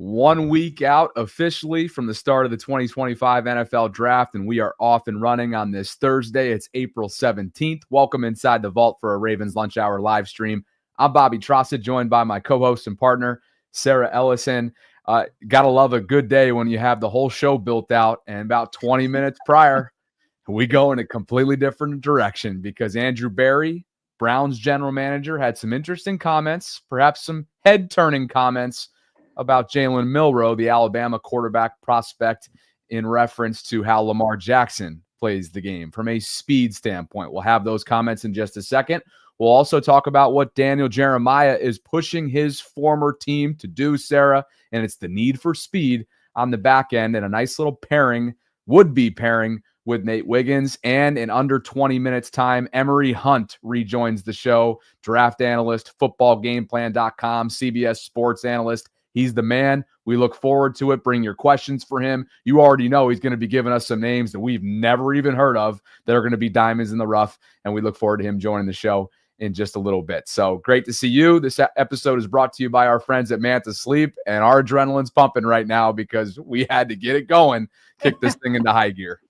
1 week out officially from the start of the 2025 NFL Draft, and we are off and running on this Thursday. It's April 17th. Welcome inside the vault for a Ravens Lunch Hour live stream. I'm Bobby Trossett, joined by my co-host and partner, Sarah Ellison. Gotta love a good day when you have the whole show built out, and about 20 minutes prior, we go in a completely different direction because Andrew Berry, Browns general manager, had some interesting comments, perhaps some head-turning comments about Jalen Milroe, the Alabama quarterback prospect, in reference to how Lamar Jackson plays the game from a speed standpoint. We'll have those comments in just a second. We'll also talk about what Daniel Jeremiah is pushing his former team to do, Sarah, and it's the need for speed on the back end and a nice little pairing, would-be pairing, with Nate Wiggins. And in under 20 minutes time, Emory Hunt rejoins the show, draft analyst, footballgameplan.com, CBS sports analyst. He's the man. We look forward to it. Bring your questions for him. You already know he's going to be giving us some names that we've never even heard of that are going to be diamonds in the rough, and we look forward to him joining the show in just a little bit. So great to see you. This episode is brought to you by our friends at Manta Sleep, and our adrenaline's pumping right now because we had to get it going, kick this thing into high gear.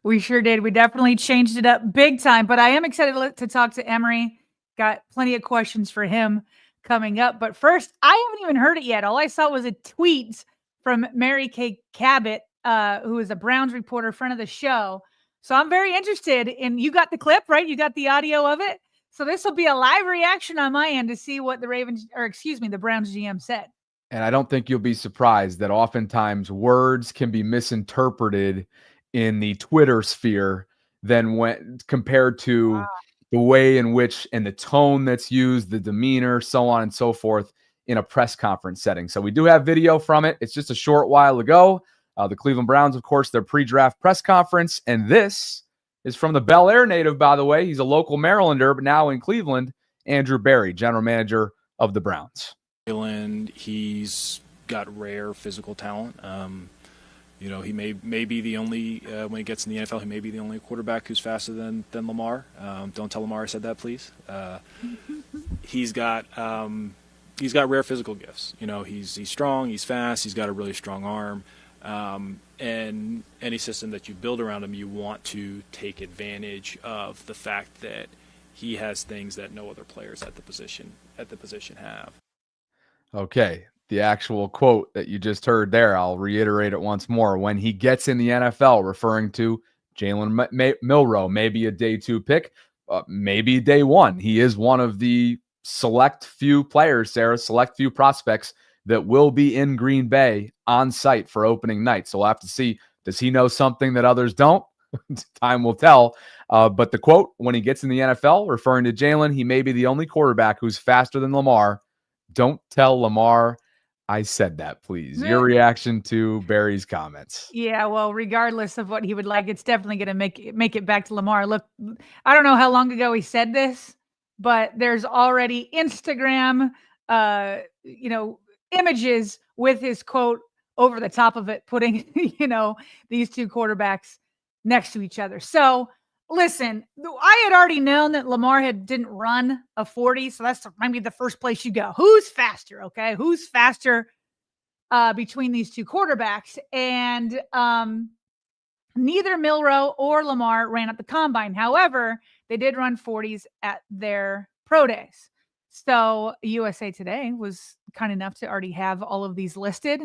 We sure did. We definitely changed it up big time, but I am excited to talk to Emory. Got plenty of questions for him coming up. But first, I haven't even heard it yet. All I saw was a tweet from Mary Kay Cabot, who is a Browns reporter, friend of the show. So I'm very interested in, you got the clip, right? You got the audio of it. So this will be a live reaction on my end to see what the Browns GM said. And I don't think you'll be surprised that oftentimes words can be misinterpreted in the Twitter sphere than when compared to the way in which and the tone that's used, the demeanor, so on and so forth in a press conference setting. So we do have video from it. It's just a short while ago. The Cleveland Browns, of course, their pre-draft press conference. And this is from the Bel Air native, by the way. He's a local Marylander, but now in Cleveland, Andrew Berry, general manager of the Browns. He's got rare physical talent. He may be the only, when he gets in the NFL, he may be the only quarterback who's faster than Lamar. Don't tell Lamar I said that, please. He's got rare physical gifts. He's strong, he's fast, he's got a really strong arm. And any system that you build around him, you want to take advantage of the fact that he has things that no other players at the position have. Okay. The actual quote that you just heard there, I'll reiterate it once more. When he gets in the NFL, referring to Jalen Milroe, maybe a day 2 pick, maybe day 1. He is one of the select few players, Sarah, select few prospects that will be in Green Bay on site for opening night. So we'll have to see, does he know something that others don't? Time will tell. But the quote, when he gets in the NFL, referring to Jalen, he may be the only quarterback who's faster than Lamar. Don't tell Lamar I said that, please. Your reaction to Barry's comments. Yeah, well, regardless of what he would like, it's definitely going to make it back to Lamar. Look, I don't know how long ago he said this, but there's already Instagram, images with his quote over the top of it, putting, these two quarterbacks next to each other. So listen, I had already known that Lamar didn't run a 40, so that's maybe the first place you go. Who's faster, okay? Who's faster between these two quarterbacks? And neither Milroe or Lamar ran at the combine. However, they did run 40s at their pro days. So USA Today was kind enough to already have all of these listed.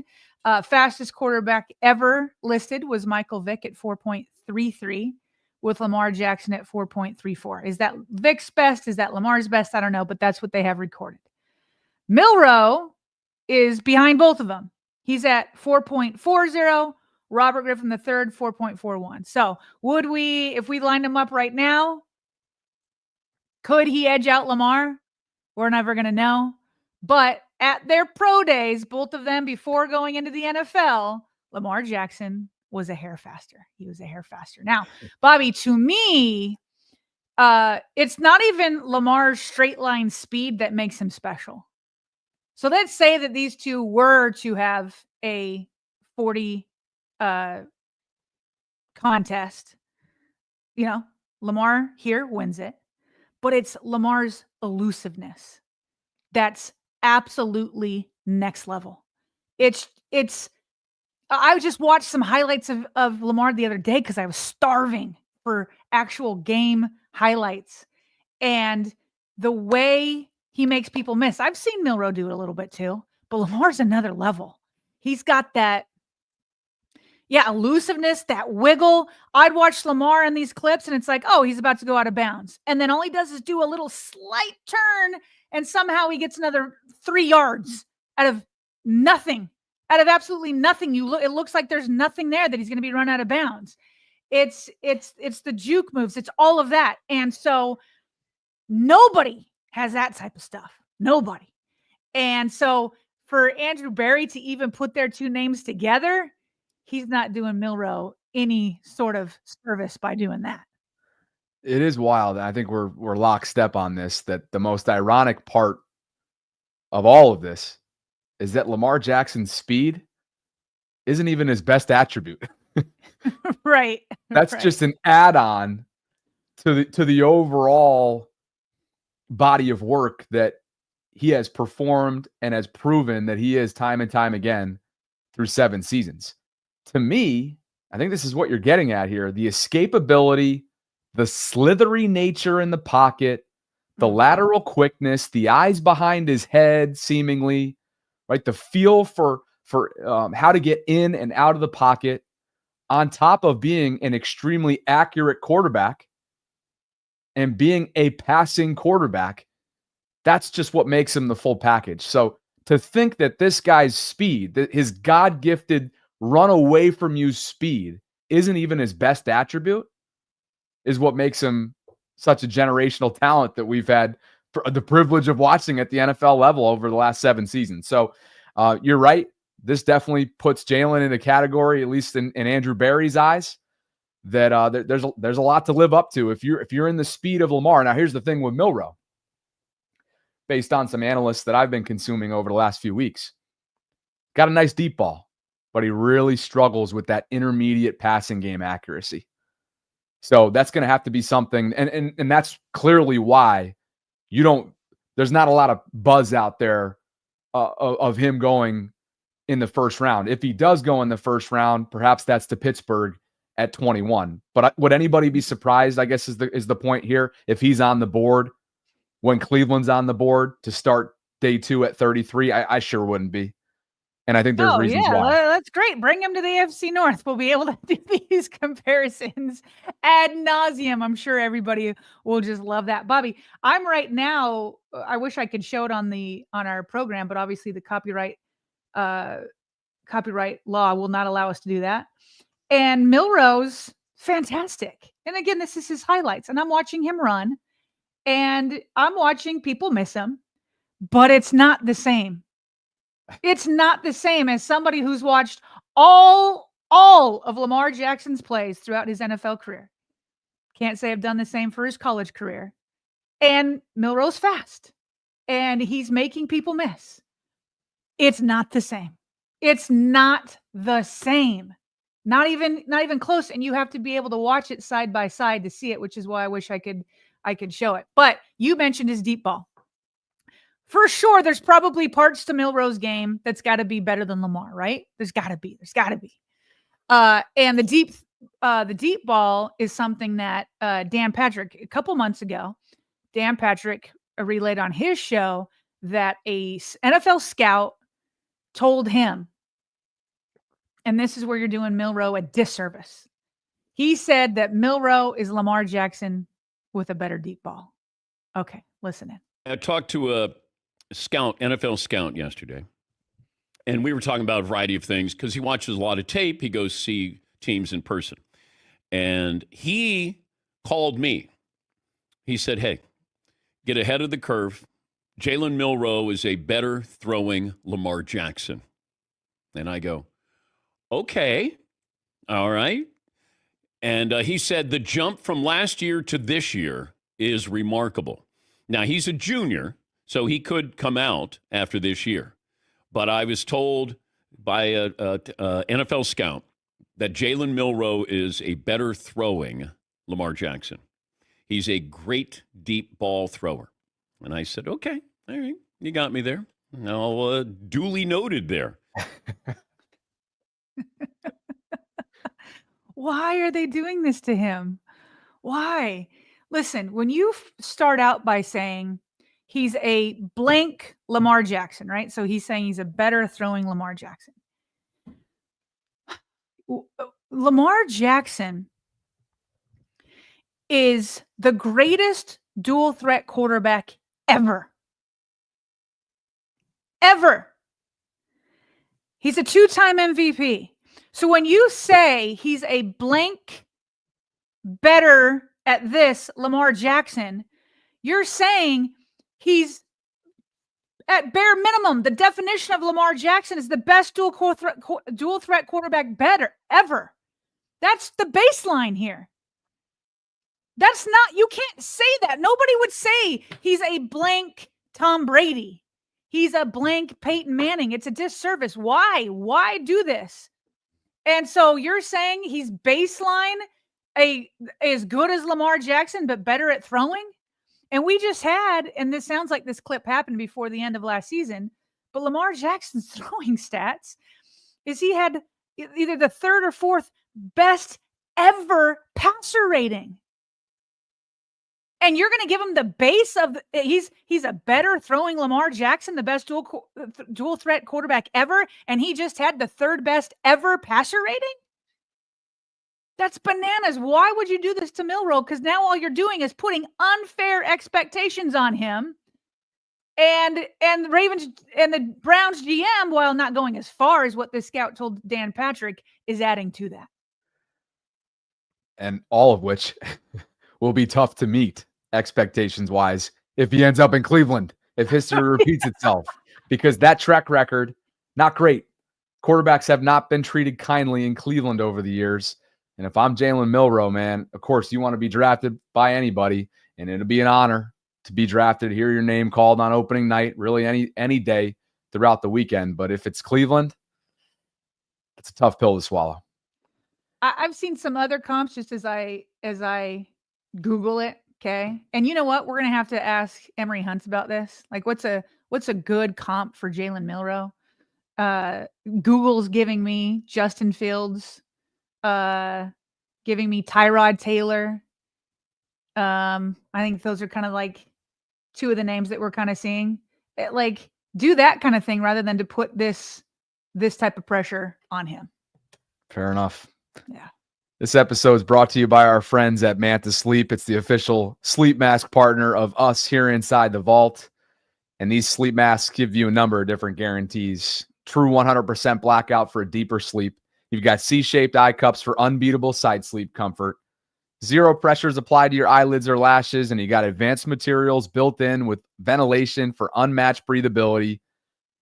Fastest quarterback ever listed was Michael Vick at 4.33. with Lamar Jackson at 4.34. Is that Vic's best? Is that Lamar's best? I don't know, but that's what they have recorded. Milroe is behind both of them. He's at 4.40. Robert Griffin III, 4.41. So if we lined them up right now, could he edge out Lamar? We're never going to know. But at their pro days, both of them before going into the NFL, Lamar Jackson was a hair faster. He was a hair faster. Now, Bobby, to me, it's not even Lamar's straight line speed that makes him special. So let's say that these two were to have a 40 contest. Lamar here wins it, but it's Lamar's elusiveness that's absolutely next level. It's I just watched some highlights of Lamar the other day because I was starving for actual game highlights. And the way he makes people miss. I've seen Milroe do it a little bit too, but Lamar's another level. He's got that, elusiveness, that wiggle. I'd watch Lamar in these clips and it's like, oh, he's about to go out of bounds. And then all he does is do a little slight turn and somehow he gets another 3 yards out of nothing, out of absolutely nothing. It looks like there's nothing there that he's going to be run out of bounds. It's the juke moves. It's all of that. And so nobody has that type of stuff. Nobody. And so for Andrew Berry to even put their two names together, he's not doing Milroe any sort of service by doing that. It is wild. I think we're lockstep on this, that the most ironic part of all of this is that Lamar Jackson's speed isn't even his best attribute. Right. That's right. just an add-on to the overall body of work that he has performed and has proven that he is time and time again through 7 seasons. To me, I think this is what you're getting at here. The escapability, the slithery nature in the pocket, the lateral quickness, the eyes behind his head, seemingly, right? The feel for how to get in and out of the pocket, on top of being an extremely accurate quarterback and being a passing quarterback. That's just what makes him the full package. So to think that this guy's speed, that his God-gifted run away from you speed isn't even his best attribute, is what makes him such a generational talent that we've had the privilege of watching at the NFL level over the last 7 seasons. So you're right. This definitely puts Jalen in a category, at least in Andrew Berry's eyes, that there's a lot to live up to if you're in the speed of Lamar. Now, here's the thing with Milroe. Based on some analysts that I've been consuming over the last few weeks, got a nice deep ball, but he really struggles with that intermediate passing game accuracy. So that's going to have to be something. And that's clearly why there's not a lot of buzz out there of him going in the first round. If he does go in the first round, perhaps that's to Pittsburgh at 21. But would anybody be surprised, I guess is the point here, if he's on the board when Cleveland's on the board to start day 2 at 33? I sure wouldn't be. And I think there's reasons why. That's great. Bring him to the AFC North. We'll be able to do these comparisons ad nauseum. I'm sure everybody will just love that. Bobby, I'm right now, I wish I could show it on our program, but obviously the copyright law will not allow us to do that. And Milroe's fantastic. And again, this is his highlights. And I'm watching him run. And I'm watching people miss him, but it's not the same. It's not the same as somebody who's watched all of Lamar Jackson's plays throughout his NFL career. Can't say I've done the same for his college career. And Milroe's fast. And he's making people miss. It's not the same. It's not the same. Not even close. And you have to be able to watch it side by side to see it, which is why I wish I could show it. But you mentioned his deep ball. For sure, there's probably parts to Milroe's game that's got to be better than Lamar, right? There's got to be. And the deep ball is something that Dan Patrick, a couple months ago, Dan Patrick relayed on his show that a NFL scout told him, and this is where you're doing Milroe a disservice. He said that Milroe is Lamar Jackson with a better deep ball. Okay, listen in. I talked to a NFL scout yesterday, and we were talking about a variety of things because he watches a lot of tape. He goes see teams in person. And he called me. He said, hey, get ahead of the curve. Jalen Milroe is a better throwing Lamar Jackson. And I go, okay, all right. And he said the jump from last year to this year is remarkable. Now, he's a junior, so he could come out after this year. But I was told by a NFL scout that Jalen Milroe is a better throwing Lamar Jackson. He's a great deep ball thrower. And I said, okay, all right, you got me there. Now, duly noted there. Why are they doing this to him? Why? Listen, when you start out by saying he's a blank Lamar Jackson, right? So he's saying he's a better throwing Lamar Jackson. Lamar Jackson is the greatest dual threat quarterback ever. Ever. He's a 2-time MVP. So when you say he's a blank better at this Lamar Jackson, you're saying he's at bare minimum. The definition of Lamar Jackson is the best dual threat quarterback better ever. That's the baseline here. That's not, you can't say that. Nobody would say he's a blank Tom Brady. He's a blank Peyton Manning. It's a disservice. Why? Why do this? And so you're saying he's baseline as good as Lamar Jackson, but better at throwing? And we just had, and this sounds like this clip happened before the end of last season, but Lamar Jackson's throwing stats is he had either the third or fourth best ever passer rating. And you're going to give him the base of he's a better throwing Lamar Jackson, the best dual threat quarterback ever, and he just had the third best ever passer rating? That's bananas. Why would you do this to Milroe? Because now all you're doing is putting unfair expectations on him. And the Ravens and the Browns GM, while not going as far as what this scout told Dan Patrick, is adding to that. And all of which will be tough to meet expectations-wise if he ends up in Cleveland, if history repeats itself. Because that track record, not great. Quarterbacks have not been treated kindly in Cleveland over the years. And if I'm Jalen Milroe, man, of course you want to be drafted by anybody, and it'll be an honor to be drafted, hear your name called on opening night, really any day throughout the weekend. But if it's Cleveland, it's a tough pill to swallow. I've seen some other comps just as I Google it. Okay. And you know what? We're going to have to ask Emory Hunt about this. Like what's a good comp for Jalen Milroe? Google's giving me Justin Fields, giving me Tyrod Taylor. I think those are kind of like two of the names that we're kind of seeing. Like do that kind of thing rather than to put this type of pressure on him. Fair enough. Yeah. This episode is brought to you by our friends at Manta Sleep. It's the official sleep mask partner of us here inside the vault. And these sleep masks give you a number of different guarantees. True 100% blackout for a deeper sleep. You've got C-shaped eye cups for unbeatable side sleep comfort. Zero pressures applied to your eyelids or lashes. And you got advanced materials built in with ventilation for unmatched breathability.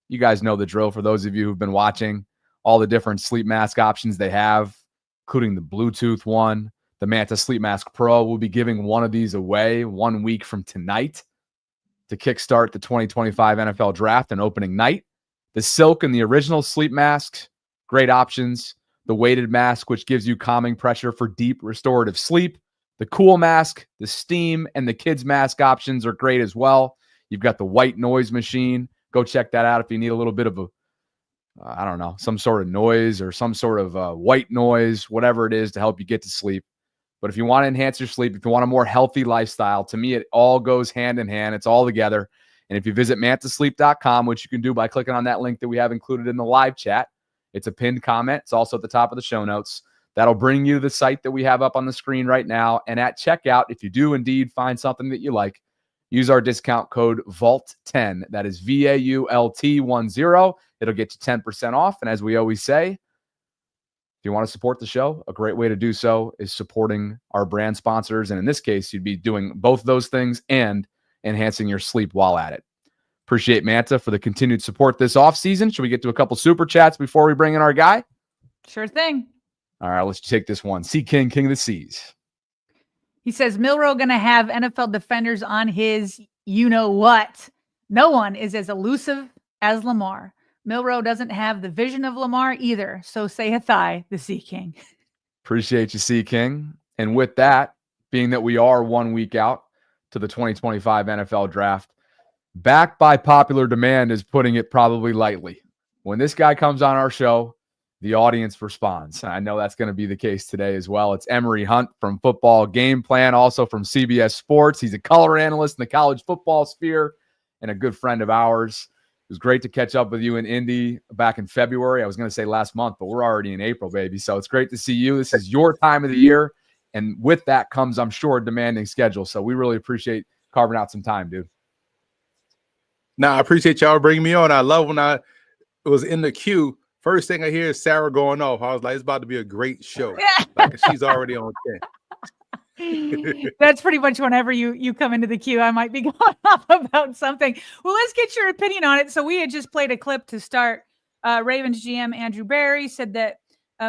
You guys know the drill for those of you who've been watching all the different sleep mask options they have, including the Bluetooth one. The Manta Sleep Mask Pro will be giving one of these away 1 week from tonight to kickstart the 2025 NFL Draft and opening night. The Silk and the original sleep mask, great options. The weighted mask, which gives you calming pressure for deep restorative sleep. The Cool Mask, the Steam, and the Kids Mask options are great as well. You've got the white noise machine. Go check that out if you need a little bit of a I don't know, some sort of noise or some sort of white noise, whatever it is to help you get to sleep. But if you want to enhance your sleep, if you want a more healthy lifestyle, to me, it all goes hand in hand. It's all together. And if you visit mantasleep.com, which you can do by clicking on that link that we have included in the live chat, it's a pinned comment. It's also at the top of the show notes. That'll bring you to the site that we have up on the screen right now. And at checkout, if you do indeed find something that you like, use our discount code VAULT10. That is VAULT10. It'll get you 10% off. And as we always say, if you want to support the show, a great way to do so is supporting our brand sponsors. And in this case, you'd be doing both those things and enhancing your sleep while at it. Appreciate Manta for the continued support this offseason. Should we get to a couple super chats before we bring in our guy? Sure thing. All right, let's take this one. Sea King, King of the Seas. He says, Milroe going to have NFL defenders on his you-know-what. No one is as elusive as Lamar. Milroe doesn't have the vision of Lamar either. So saith I, the Sea King. Appreciate you, Sea King. And with that, being that we are 1 week out to the 2025 NFL Draft, back by popular demand is putting it probably lightly. When this guy comes on our show, the audience responds. I know that's going to be the case today as well. It's Emory Hunt from Football Game Plan, also from CBS Sports. He's a color analyst in the college football sphere and a good friend of ours. It was great to catch up with you in Indy back in February. I was going to say last month, but we're already in April, baby. So it's great to see you. This is your time of the year. And with that comes, I'm sure, a demanding schedule. So we really appreciate carving out some time, dude. Now, I appreciate y'all bringing me on. I love when I was in the queue. First thing I hear is Sarah going off. I was like, it's about to be a great show. Like she's already on 10. That's pretty much whenever you come into the queue, I might be going off about something. Well, let's get your opinion on it. So we had just played a clip to start. Ravens GM Andrew Berry said that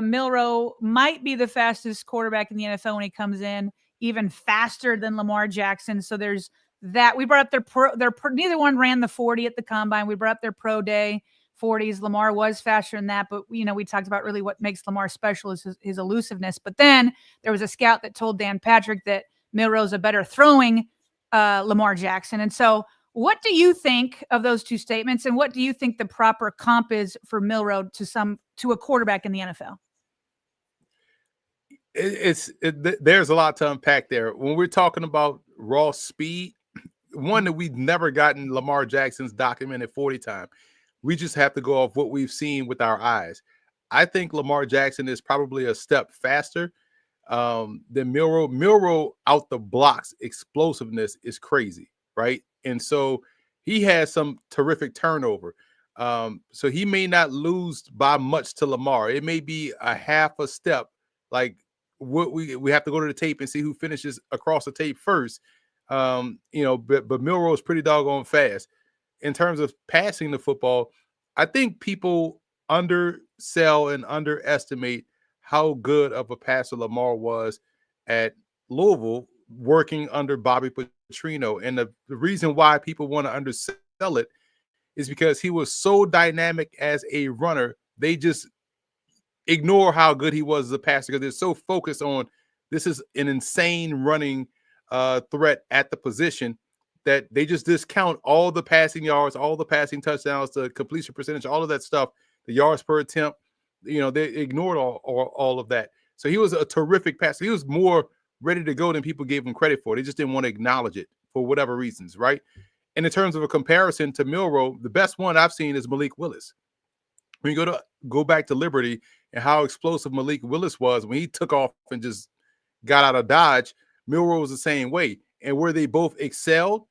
Milroe might be the fastest quarterback in the NFL when he comes in, even faster than Lamar Jackson. So there's that. We brought up neither one ran the 40 at the combine. We brought up their pro day 40s. Lamar was faster than that, but we talked about really what makes Lamar special is his elusiveness. But then there was a scout that told Dan Patrick that Milroe's a better throwing Lamar Jackson. And so what do you think of those two statements? And what do you think the proper comp is for Milroe to a quarterback in the NFL? There's a lot to unpack there. When we're talking about raw speed, one that we've never gotten Lamar Jackson's documented 40 time. We just have to go off what we've seen with our eyes. I think Lamar Jackson is probably a step faster than Milroe. Milroe out the blocks explosiveness is crazy, right? And so he has some terrific turnover. So he may not lose by much to Lamar. It may be a half a step. Like what we have to go to the tape and see who finishes across the tape first. But Milroe is pretty doggone fast. In terms of passing the football, I think people undersell and underestimate how good of a passer Lamar was at Louisville working under Bobby Petrino. And the reason why people want to undersell it is because he was so dynamic as a runner. They just ignore how good he was as a passer because they're so focused on this is an insane running threat at the position that they just discount all the passing yards, all the passing touchdowns, the completion percentage, all of that stuff, the yards per attempt. They ignored all of that. So he was a terrific passer. He was more ready to go than people gave him credit for. They just didn't want to acknowledge it for whatever reasons, right? And in terms of a comparison to Milroe, the best one I've seen is Malik Willis. When you go back to Liberty and how explosive Malik Willis was when he took off and just got out of Dodge, Milroe was the same way. And where they both excelled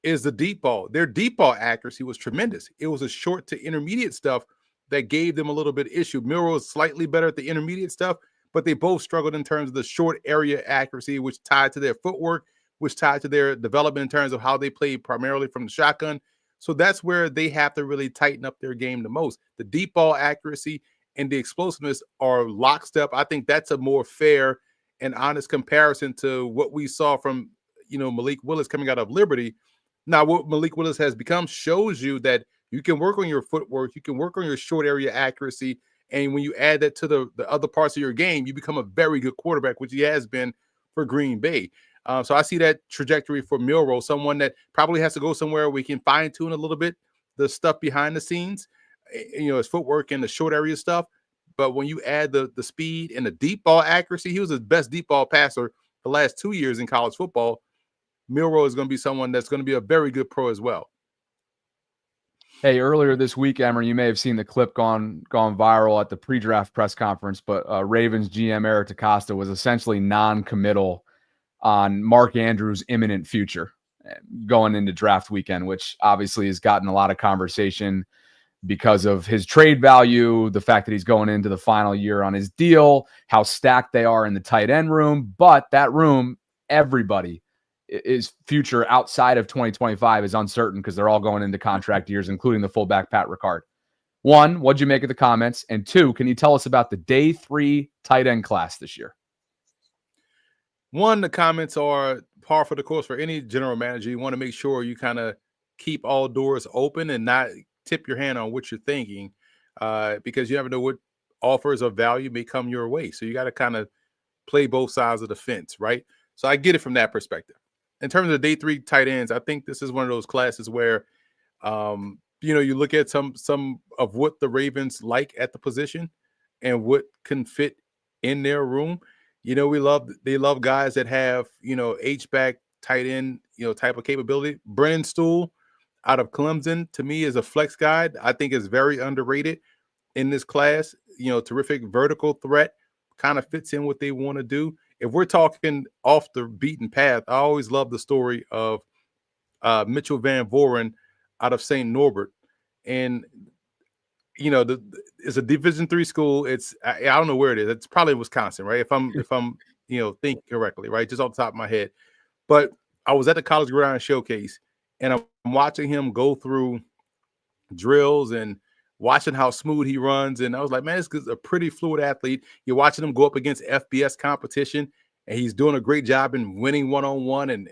is the deep ball. Their deep ball accuracy was tremendous. It was a short to intermediate stuff that gave them a little bit of issue. Milroe was slightly better at the intermediate stuff, but they both struggled in terms of the short area accuracy, which tied to their footwork, which tied to their development in terms of how they played primarily from the shotgun. So that's where they have to really tighten up their game the most. The deep ball accuracy and the explosiveness are lockstep. I think that's a more fair and honest comparison to what we saw from Malik Willis coming out of Liberty. Now, what Malik Willis has become shows you that you can work on your footwork, you can work on your short area accuracy, and when you add that to the other parts of your game, you become a very good quarterback, which he has been for Green Bay. So I see that trajectory for Milroe, someone that probably has to go somewhere we can fine-tune a little bit the stuff behind the scenes, his footwork and the short area stuff. But when you add the speed and the deep ball accuracy, he was the best deep ball passer the last 2 years in college football. Milroe is going to be someone that's going to be a very good pro as well. Hey, earlier this week, Emory, you may have seen the clip gone viral at the pre-draft press conference, but Ravens GM Eric DeCosta was essentially non-committal on Mark Andrews' imminent future going into draft weekend, which obviously has gotten a lot of conversation because of his trade value, the fact that he's going into the final year on his deal, how stacked they are in the tight end room. But that room, everybody, his future outside of 2025 is uncertain because they're all going into contract years, including the fullback Pat Ricard. One, what'd you make of the comments? And two, can you tell us about the day 3 tight end class this year? One, the comments are par for the course for any general manager. You want to make sure you kind of keep all doors open and not tip your hand on what you're thinking because you never know what offers of value may come your way. So you got to kind of play both sides of the fence, right? So I get it from that perspective. In terms of day 3 tight ends, I think this is one of those classes where, you look at some of what the Ravens like at the position, and what can fit in their room. They love guys that have, H-back, tight end, type of capability. Brennan Stool out of Clemson, to me, is a flex guy. I think is very underrated in this class. Terrific vertical threat, kind of fits in what they want to do. If we're talking off the beaten path, I always love the story of Mitchell Van Voren out of St. Norbert. And, it's a Division III school. I don't know where it is. It's probably Wisconsin, right? If I'm thinking correctly, right? Just off the top of my head. But I was at the College Gridiron Showcase, and I'm watching him go through drills and watching how smooth he runs. And I was like, man, this is a pretty fluid athlete. You're watching him go up against FBS competition, and he's doing a great job in winning one-on-one. And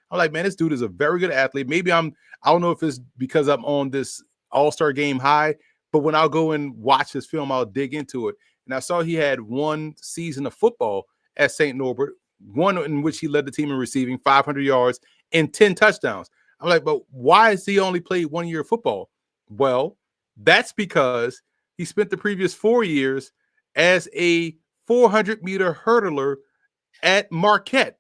I'm like, man, this dude is a very good athlete. Maybe I don't know if it's because I'm on this all-star game high, but when I'll go and watch his film, I'll dig into it. And I saw he had one season of football at St. Norbert, one in which he led the team in receiving 500 yards and 10 touchdowns. I'm like, but why has he only played 1 year of football? Well, that's because he spent the previous 4 years as a 400-meter hurdler at Marquette.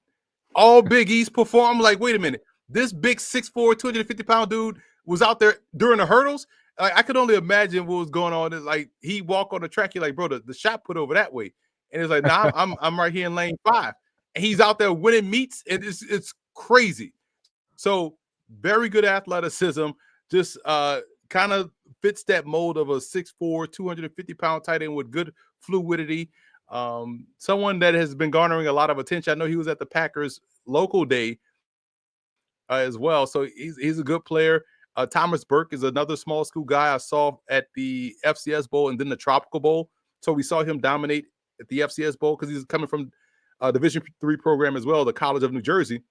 All Big East perform. I'm like, wait a minute. This big 6'4", 250-pound dude was out there during the hurdles. I could only imagine what was going on. It's like he walk on the track. You're like, bro, the shot put over that way. And it's like, nah, I'm right here in lane 5. And he's out there winning meets. And it's crazy. So very good athleticism. Just kind of fits that mold of a 6'4", 250-pound tight end with good fluidity. Someone that has been garnering a lot of attention. I know he was at the Packers local day as well. So he's a good player. Thomas Burke is another small school guy I saw at the FCS Bowl and then the Tropical Bowl. So we saw him dominate at the FCS Bowl because he's coming from a Division III program as well, the College of New Jersey.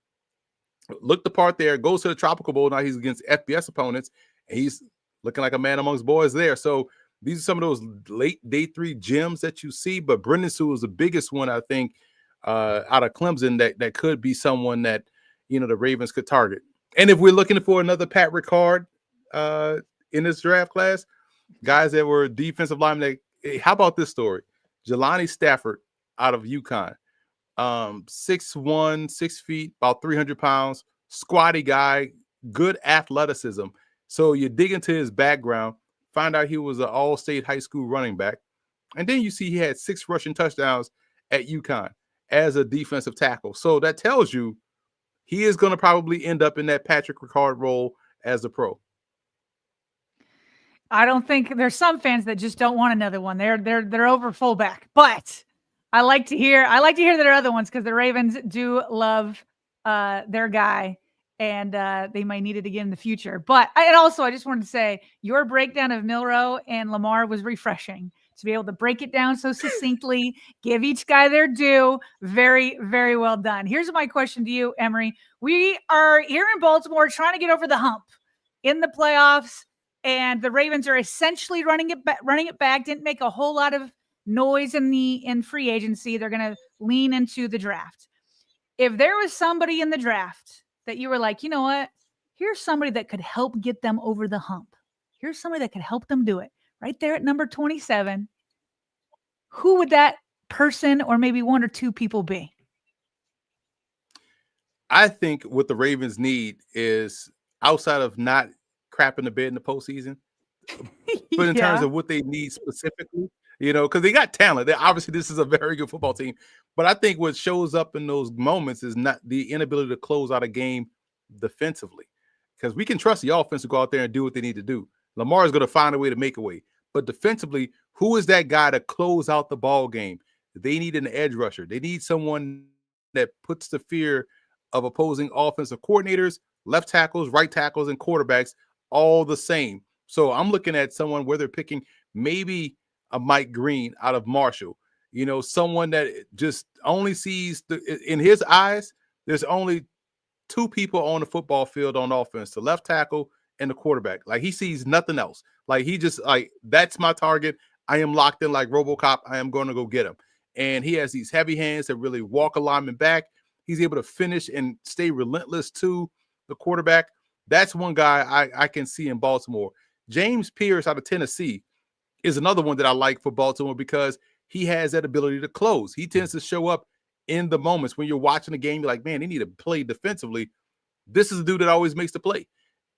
Looked the part there, goes to the Tropical Bowl. Now he's against FBS opponents, and he's looking like a man amongst boys there. So these are some of those late day 3 gems that you see. But Brendan Sewell is the biggest one, I think, out of Clemson that could be someone that, the Ravens could target. And if we're looking for another Pat Ricard in this draft class, guys that were defensive linemen, how about this story? Jelani Stafford out of UConn. 6'1", 6 feet, about 300 pounds, squatty guy, good athleticism. So you dig into his background, find out he was an all-state high school running back. And then you see he had 6 rushing touchdowns at UConn as a defensive tackle. So that tells you he is going to probably end up in that Patrick Ricard role as a pro. I don't think there's some fans that just don't want another one. They're over fullback, but I like to hear there are other ones because the Ravens do love their guy, and they might need it again in the future. But I just wanted to say your breakdown of Milroe and Lamar was refreshing to be able to break it down so succinctly, give each guy their due. Very, very well done. Here's my question to you, Emory. We are here in Baltimore trying to get over the hump in the playoffs, and the Ravens are essentially running it back. Didn't make a whole lot of noise in free agency. They're going to lean into the draft. If there was somebody in the draft that you were like, you know what, here's somebody that could help get them over the hump. Here's somebody that could help them do it right there at number 27. Who would that person or maybe one or two people be? I think what the Ravens need is, outside of not crapping the bed in the postseason, but in terms of what they need specifically, because they got talent. Obviously, this is a very good football team. But I think what shows up in those moments is not the inability to close out a game defensively, because we can trust the offense to go out there and do what they need to do. Lamar is going to find a way to make a way. But defensively, who is that guy to close out the ball game? They need an edge rusher. They need someone that puts the fear of opposing offensive coordinators, left tackles, right tackles, and quarterbacks all the same. So I'm looking at someone where they're picking maybe a Mike Green out of Marshall, someone that just only sees in his eyes, there's only 2 people on the football field on offense, the left tackle and the quarterback. Like, he sees nothing else. Like, he just that's my target. I am locked in like RoboCop. I am going to go get him. And he has these heavy hands that really walk a lineman back. He's able to finish and stay relentless to the quarterback. That's one guy I can see in Baltimore. James Pierce out of Tennessee. is another one that I like for Baltimore because he has that ability to close. He tends to show up in the moments when you're watching the game. You're like, man, they need to play defensively. This is a dude that always makes the play,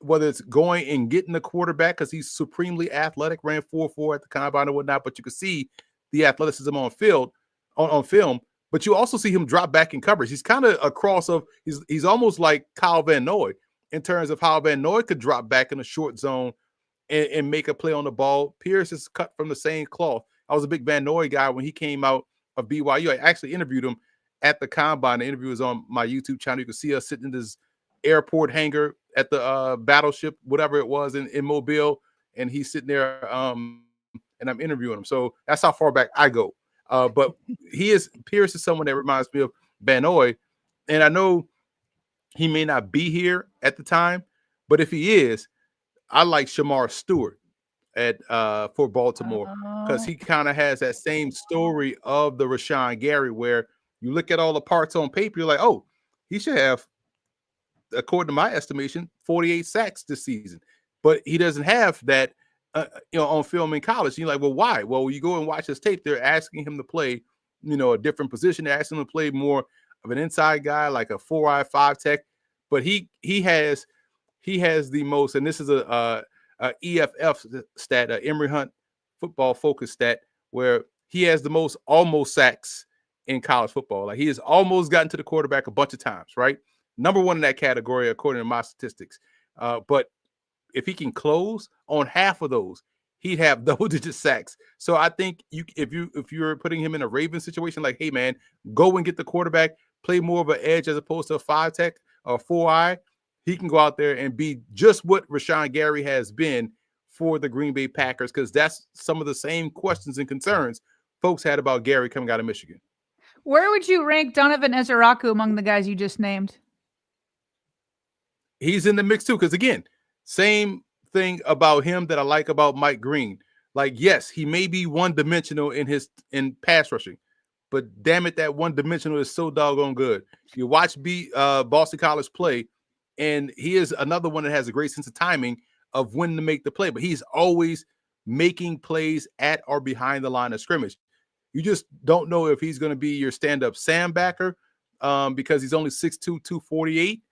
whether it's going and getting the quarterback because he's supremely athletic, ran 4.4 at the combine and whatnot. But you can see the athleticism on film, but you also see him drop back in coverage. He's kind of a cross of he's almost like Kyle Van Noy in terms of how Van Noy could drop back in a short zone and make a play on the ball. Pierce is cut from the same cloth. I was a big Van Noy guy when he came out of BYU. I actually interviewed him at the combine. The interview is on my YouTube channel. You can see us sitting in this airport hangar at the battleship, whatever it was in Mobile, and he's sitting there and I'm interviewing him. So that's how far back I go. But Pierce is someone that reminds me of Van Noy, and I know he may not be here at the time, but if he is, I like Shamar Stewart for Baltimore because he kind of has that same story of the Rashawn Gary, where you look at all the parts on paper, you're like, oh, he should have, according to my estimation, 48 sacks this season, but he doesn't have that, on film in college. And you're like, well, why? Well, you go and watch his tape. They're asking him to play, a different position. They're asking him to play more of an inside guy, like a 4-eye 5 tech. But he has the most, and this is a EFF stat, Emory Hunt football focus stat, where he has the most almost sacks in college football. Like, he has almost gotten to the quarterback a bunch of times, right? Number one in that category, according to my statistics. But if he can close on half of those, he'd have double-digit sacks. So I think if you're putting him in a Ravens situation, like, hey, man, go and get the quarterback, play more of an edge as opposed to a 5 tech or 4-eye, he can go out there and be just what Rashawn Gary has been for the Green Bay Packers, because that's some of the same questions and concerns folks had about Gary coming out of Michigan. Where would you rank Donovan Ezeraku among the guys you just named? He's in the mix too, because again, same thing about him that I like about Mike Green. Like, yes, he may be one-dimensional in pass rushing, but damn it, that one-dimensional is so doggone good. You watch Boston College play, and he is another one that has a great sense of timing of when to make the play, but he's always making plays at or behind the line of scrimmage. You just don't know if he's going to be your stand-up Sam backer because he's only 6'2", 248,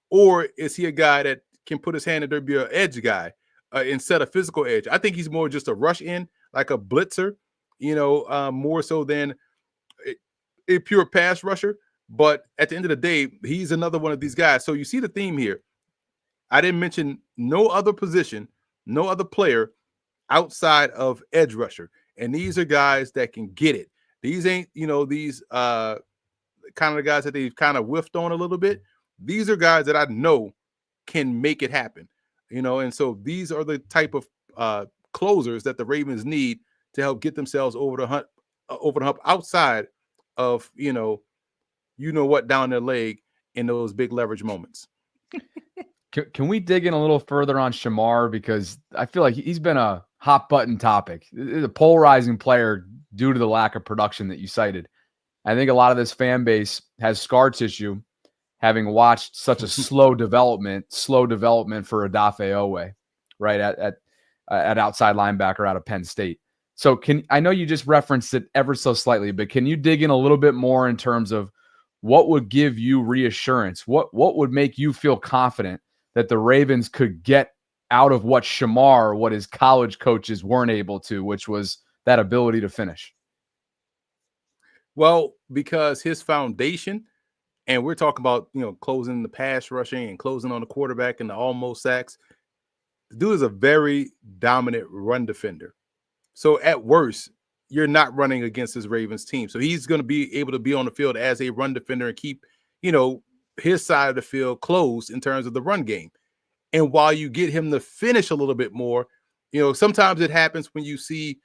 or is he a guy that can put his hand in there, be an edge guy instead of physical edge. I think he's more just a rush in, like a blitzer, more so than a pure pass rusher. But at the end of the day, he's another one of these guys. So you see the theme here. I didn't mention no other position, no other player outside of edge rusher. And these are guys that can get it. These ain't, these kind of the guys that they've kind of whiffed on a little bit. These are guys that I know can make it happen, and so these are the type of closers that the Ravens need to help get themselves over the hump outside of, what down their leg in those big leverage moments. Can we dig in a little further on Shamar? Because I feel like he's been a hot button topic. He's a polarizing player due to the lack of production that you cited. I think a lot of this fan base has scar tissue having watched such a slow development for Odafe Owe, right, at outside linebacker out of Penn State. So I know you just referenced it ever so slightly, but can you dig in a little bit more in terms of what would give you reassurance? What would make you feel confident that the Ravens could get out of what his college coaches weren't able to, which was that ability to finish? Well, because his foundation, and we're talking about, closing the pass rushing and closing on the quarterback and the almost sacks. The dude is a very dominant run defender. So at worst, you're not running against this Ravens team. So he's going to be able to be on the field as a run defender and keep, his side of the field closed in terms of the run game. And while you get him to finish a little bit more, sometimes it happens when you see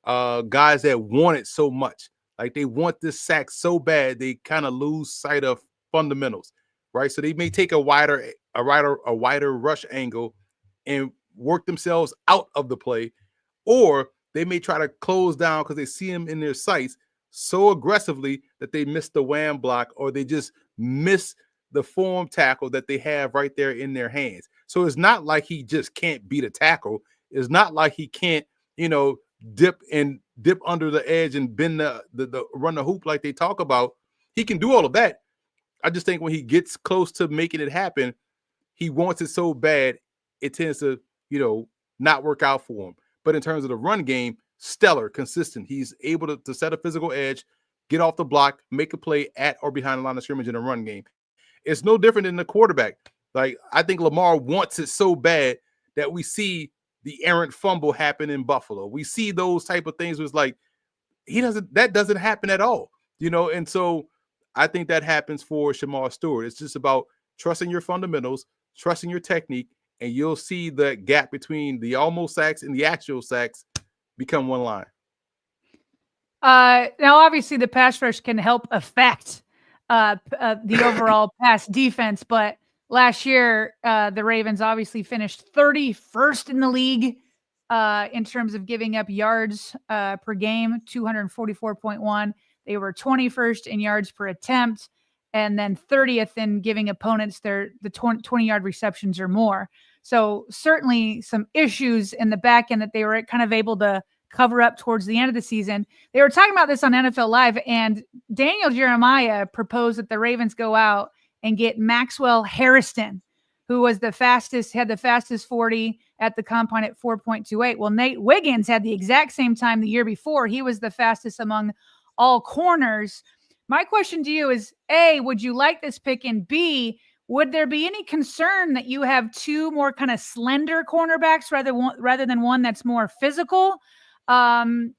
guys that want it so much. Like, they want this sack so bad, they kind of lose sight of fundamentals, right? So they may take a wider rush angle and work themselves out of the play, or they may try to close down because they see him in their sights so aggressively that they miss the wham block, or they just miss the form tackle that they have right there in their hands. So it's not like he just can't beat a tackle. It's not like he can't, dip under the edge and bend the run the hoop like they talk about. He can do all of that. I just think when he gets close to making it happen, he wants it so bad, it tends to, not work out for him. But in terms of the run game, stellar, consistent. He's able to set a physical edge, get off the block, make a play at or behind the line of scrimmage in a run game. It's no different than the quarterback. Like, I think Lamar wants it so bad that we see the errant fumble happen in Buffalo. We see those type of things. Was like, that doesn't happen at all, and so I think that happens for Shamar Stewart. It's just about trusting your fundamentals, trusting your technique, and you'll see the gap between the almost sacks and the actual sacks become one line. Now, obviously, the pass rush can help affect the overall pass defense, but last year, the Ravens obviously finished 31st in the league in terms of giving up yards per game, 244.1. They were 21st in yards per attempt, and then 30th in giving opponents the 20-yard receptions or more. So certainly some issues in the back end that they were kind of able to cover up towards the end of the season. They were talking about this on NFL Live, and Daniel Jeremiah proposed that the Ravens go out and get Maxwell Harrison, who was had the fastest 40 at the combine at 4.28. Well, Nate Wiggins had the exact same time the year before. He was the fastest among all corners. My question to you is, A, would you like this pick? And B, would there be any concern that you have two more kind of slender cornerbacks rather than one that's more physical? And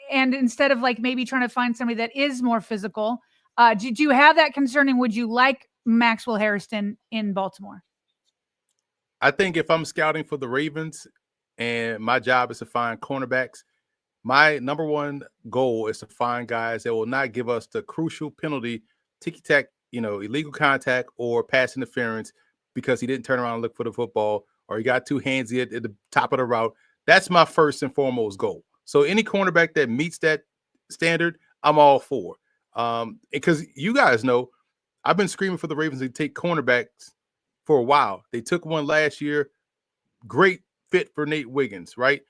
instead of like maybe trying to find somebody that is more physical, did you have that concern? And would you like Maxwell Harrison in Baltimore? I think if I'm scouting for the Ravens and my job is to find cornerbacks, my number one goal is to find guys that will not give us the crucial penalty, ticky-tack, illegal contact or pass interference because he didn't turn around and look for the football or he got too handsy at the top of the route. That's my first and foremost goal. So any cornerback that meets that standard, I'm all for. Because you guys know, I've been screaming for the Ravens to take cornerbacks for a while. They took one last year. Great fit for Nate Wiggins, right?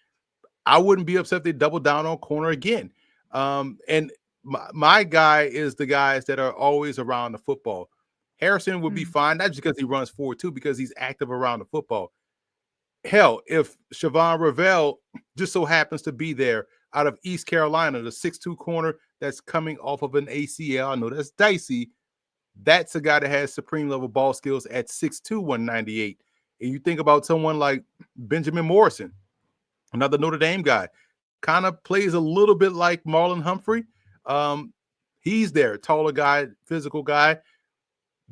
I wouldn't be upset if they double down on corner again. And my guy is the guys that are always around the football. Harrison would be fine, not just because he runs forward too, because he's active around the football. Hell, if Siobhan Ravel just so happens to be there out of East Carolina, the 6'2" corner that's coming off of an ACL, I know that's dicey. That's a guy that has supreme level ball skills at 6'2", 198. And you think about someone like Benjamin Morrison, another Notre Dame guy, kind of plays a little bit like Marlon Humphrey. He's there, taller guy, physical guy.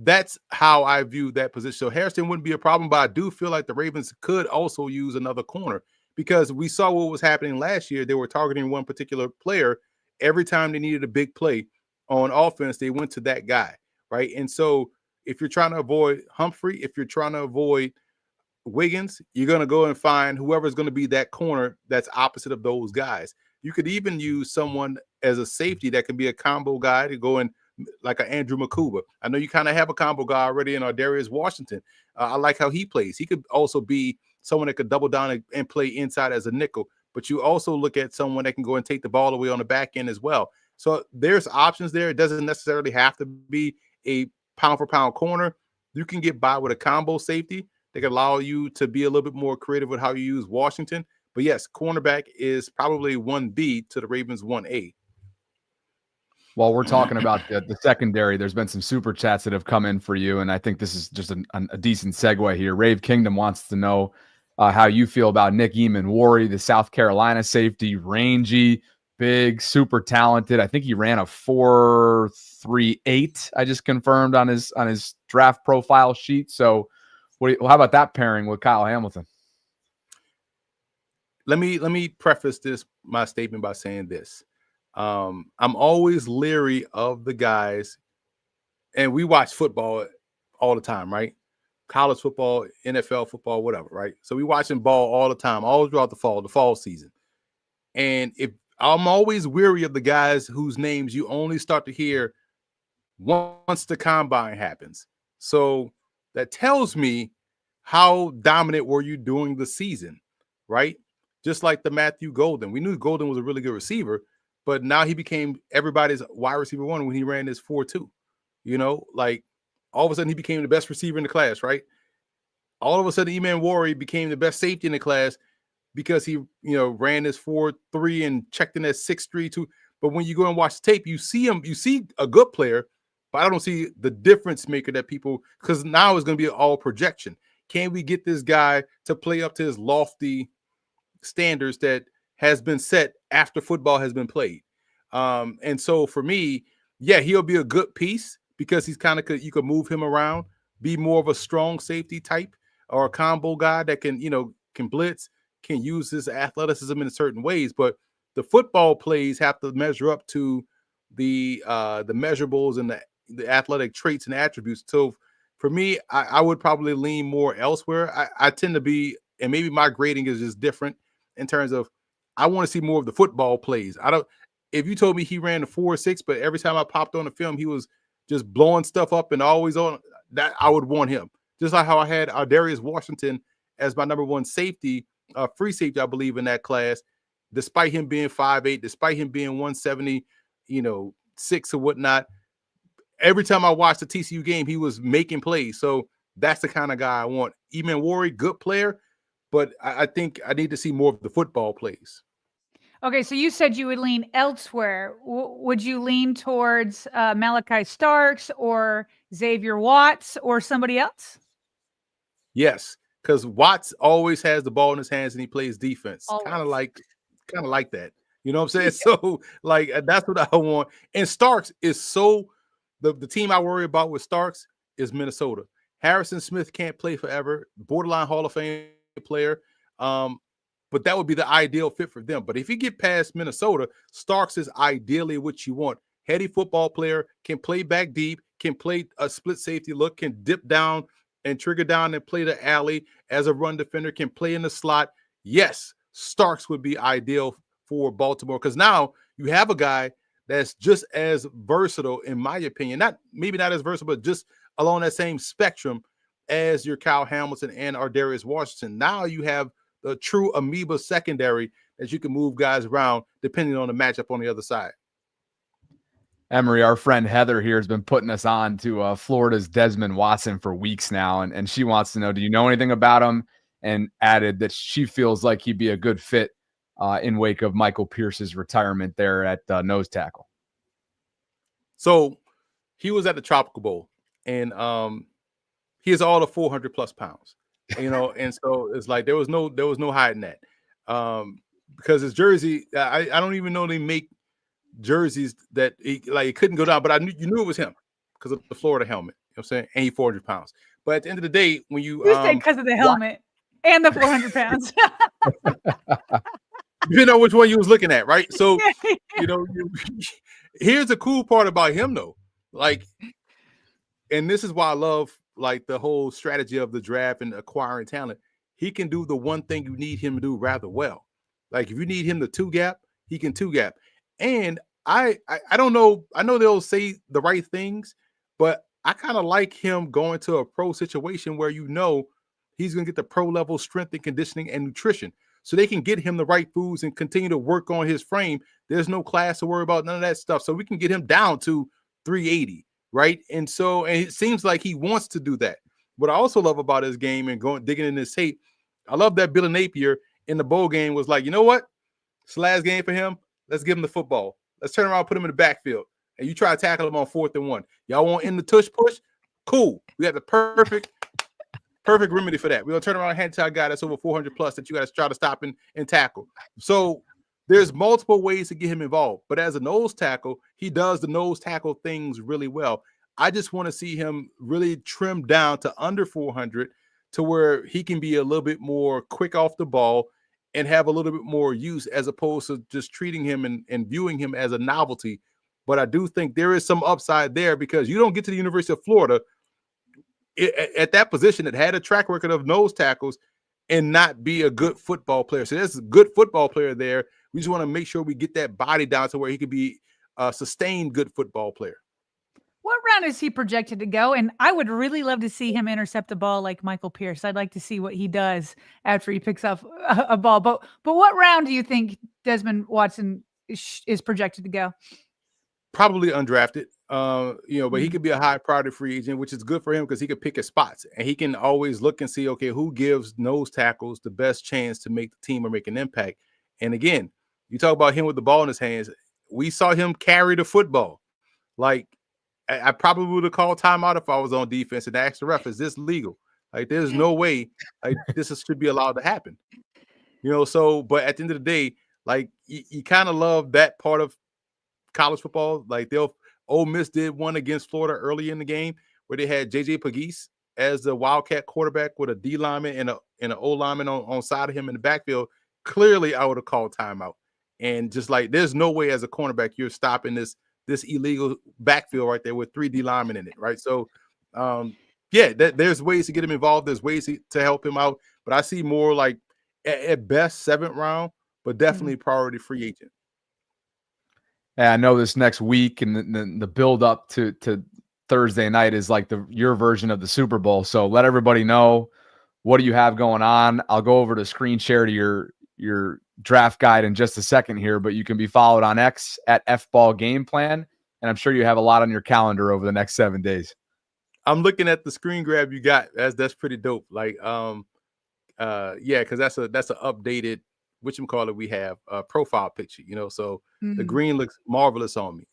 That's how I view that position. So Harrison wouldn't be a problem, but I do feel like the Ravens could also use another corner because we saw what was happening last year. They were targeting one particular player. Every time they needed a big play on offense, they went to that guy, right? And so if you're trying to avoid Humphrey, if you're trying to avoid Wiggins, you're going to go and find whoever's going to be that corner that's opposite of those guys. You could even use someone as a safety that can be a combo guy to go in like an Andrew Makuba. I know you kind of have a combo guy already in Darius Washington. I like how he plays. He could also be someone that could double down and play inside as a nickel, but you also look at someone that can go and take the ball away on the back end as well. So there's options there. It doesn't necessarily have to be a pound for pound corner. You can get by with a combo safety. They can allow you to be a little bit more creative with how you use Washington. But yes, cornerback is probably 1B to the Ravens 1A. While we're talking about the secondary, there's been some super chats that have come in for you, and I think this is just a decent segue here. Rave Kingdom wants to know how you feel about Nick Eamon-Worry, the South Carolina safety, rangy, big, super talented. I think he ran a 4.38. I just confirmed on his draft profile sheet. So, how about that pairing with Kyle Hamilton? Let me preface my statement by saying this. I'm always leery of the guys, and we watch football all the time, right? College football, NFL football, whatever, right? So we watching ball all the time, all throughout the fall season. And if I'm always weary of the guys whose names you only start to hear once the combine happens. So that tells me how dominant were you during the season, right? just like the Matthew Golden. We knew Golden was a really good receiver, but now he became everybody's wide receiver one when he ran his 4.2. You know, like all of a sudden he became the best receiver in the class, right? All of a sudden, Emory became the best safety in the class because he, ran his 4.3 and checked in at 6.3 But when you go and watch the tape, you see a good player, but I don't see the difference maker that people, because now it's going to be all projection. Can we get this guy to play up to his lofty standards that has been set after football has been played? And so for me, yeah, he'll be a good piece because he's kind of, you could move him around, be more of a strong safety type or a combo guy that can blitz, can use his athleticism in certain ways. But the football plays have to measure up to the measurables and the athletic traits and attributes. So for me, I would probably lean more elsewhere. I tend to be, and maybe my grading is just different in terms of, I want to see more of the football plays. If you told me he ran a 4.6, but every time I popped on the film, he was just blowing stuff up and always on that, I would want him. Just like how I had Darius Washington as my number one safety, free safety, I believe, in that class, despite him being 5'8", despite him being 170, 6 or whatnot. Every time I watched the TCU game, he was making plays. So that's the kind of guy I want. Emory, good player, but I think I need to see more of the football plays. Okay, so you said you would lean elsewhere. Would you lean towards Malachi Starks or Xavier Watts or somebody else? Yes, because Watts always has the ball in his hands and he plays defense. Kind of like that. You know what I'm saying? So like that's what I want. And Starks is the team I worry about with Starks is Minnesota. Harrison Smith can't play forever, borderline Hall of Fame player. But that would be the ideal fit for them. But if you get past Minnesota, Starks is ideally what you want. Heady football player, can play back deep, can play a split safety look, can dip down and trigger down and play the alley as a run defender, can play in the slot. Yes, Starks would be ideal for Baltimore because now you have a guy that's just as versatile, in my opinion. Maybe not as versatile, but just along that same spectrum as your Kyle Hamilton and Darius Washington. Now you have the true amoeba secondary that you can move guys around depending on the matchup on the other side. Emory, our friend Heather here has been putting us on to Florida's Desmond Watson for weeks now, and she wants to know, do you know anything about him? And added that she feels like he'd be a good fit in wake of Michael Pierce's retirement there at nose tackle. So he was at the Tropical Bowl, and he is all of 400 plus pounds, and so it's like there was no hiding that because his jersey, I don't even know they make jerseys that it couldn't go down, but you knew it was him because of the Florida helmet. You know what I'm saying? And he's 400 pounds. But at the end of the day, when you say because of the helmet and the 400 pounds, you know which one you was looking at, right? So here's the cool part about him though, like, and this is why I love like the whole strategy of the draft and acquiring talent. He can do the one thing you need him to do rather well. Like if you need him to two gap, he can two gap. And I don't know. I know they'll say the right things, but I kind of like him going to a pro situation where he's going to get the pro level strength and conditioning and nutrition, so they can get him the right foods and continue to work on his frame. There's no class to worry about, none of that stuff. So we can get him down to 380, right? And it seems like he wants to do that. What I also love about his game and digging in his tape, I love that Billy Napier in the bowl game was like, you know what? It's the last game for him. Let's give him the football. Let's turn around, put him in the backfield, and you try to tackle him on 4th and 1. Y'all want in the tush push? Cool. We have the perfect remedy for that. We're gonna turn around and hand to a guy that's over 400 plus that you got to try to stop and tackle. So there's multiple ways to get him involved. But as a nose tackle, he does the nose tackle things really well. I just want to see him really trimmed down to under 400 to where he can be a little bit more quick off the ball and have a little bit more use as opposed to just treating him and viewing him as a novelty. But I do think there is some upside there because you don't get to the University of Florida at that position that had a track record of nose tackles and not be a good football player. So there's a good football player there. We just want to make sure we get that body down to where he could be a sustained good football player. What round is he projected to go? And I would really love to see him intercept a ball like Michael Pierce. I'd like to see what he does after he picks up a ball. But what round do you think Desmond Watson is projected to go? Probably undrafted. But he could be a high priority free agent, which is good for him because he could pick his spots and he can always look and see, okay, who gives nose tackles the best chance to make the team or make an impact. And again, you talk about him with the ball in his hands. We saw him carry the football. Like, I probably would have called timeout if I was on defense and asked the ref, is this legal? Like, there's no way this should be allowed to happen. But at the end of the day, like, you kind of love that part of college football. Like, Ole Miss did one against Florida early in the game where they had J.J. Pegues as the Wildcat quarterback with a D lineman and an O lineman on side of him in the backfield. Clearly, I would have called timeout. And just like, there's no way as a cornerback you're stopping this illegal backfield right there with 3 D linemen in it, right? So, there's ways to get him involved. There's ways to help him out. But I see more like at best 7th round, but definitely priority free agent. Yeah, I know this next week and the build up to Thursday night is like your version of the Super Bowl. So let everybody know, what do you have going on? I'll go over to screen share to your draft guide in just a second here, but you can be followed on X at FBallGamePlan, and I'm sure you have a lot on your calendar over the next 7 days. I'm looking at the screen grab you got. That's pretty dope. Like, because that's an updated, whatchamacallit, we have a profile picture, so the green looks marvelous on me.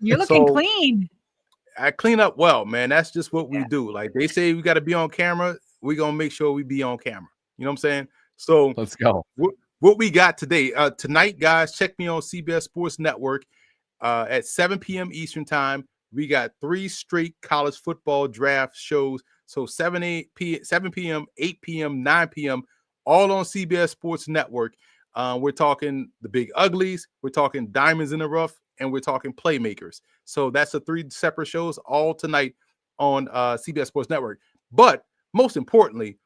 You're looking clean. I clean up well, man. That's just what we do. Like, they say we got to be on camera. We're going to make sure we be on camera. You know what I'm saying? So let's go. What we got today, tonight, guys, check me on CBS Sports Network at 7 p.m. Eastern time. We got 3 straight college football draft shows. So 7 p.m., 8 p.m., 9 p.m., all on CBS Sports Network. We're talking the big uglies, we're talking diamonds in the rough, and we're talking playmakers. So that's the 3 separate shows all tonight on CBS Sports Network. But most importantly,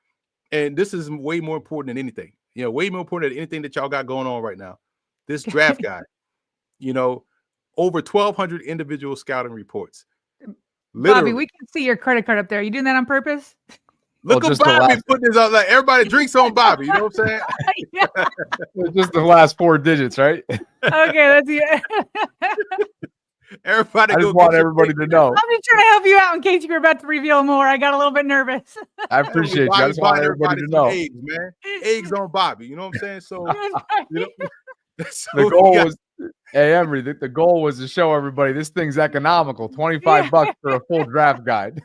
and this is way more important than anything, way more important than anything that y'all got going on right now, this draft guide, over 1,200 individual scouting reports. Literally. Bobby, we can see your credit card up there. Are you doing that on purpose? Look at Bobby putting this out. Like, everybody drinks on Bobby. You know what I'm saying? Just the last 4 digits, right? Okay, that's it. Everybody, I just want everybody to know. I'm just trying to help you out in case you were about to reveal more. I got a little bit nervous. I appreciate you. I just want everybody to know. Eggs, man. Eggs on Bobby. You know what I'm saying? So, the goal was, hey, Emory, the goal was to show everybody this thing's economical. $25 for a full draft guide.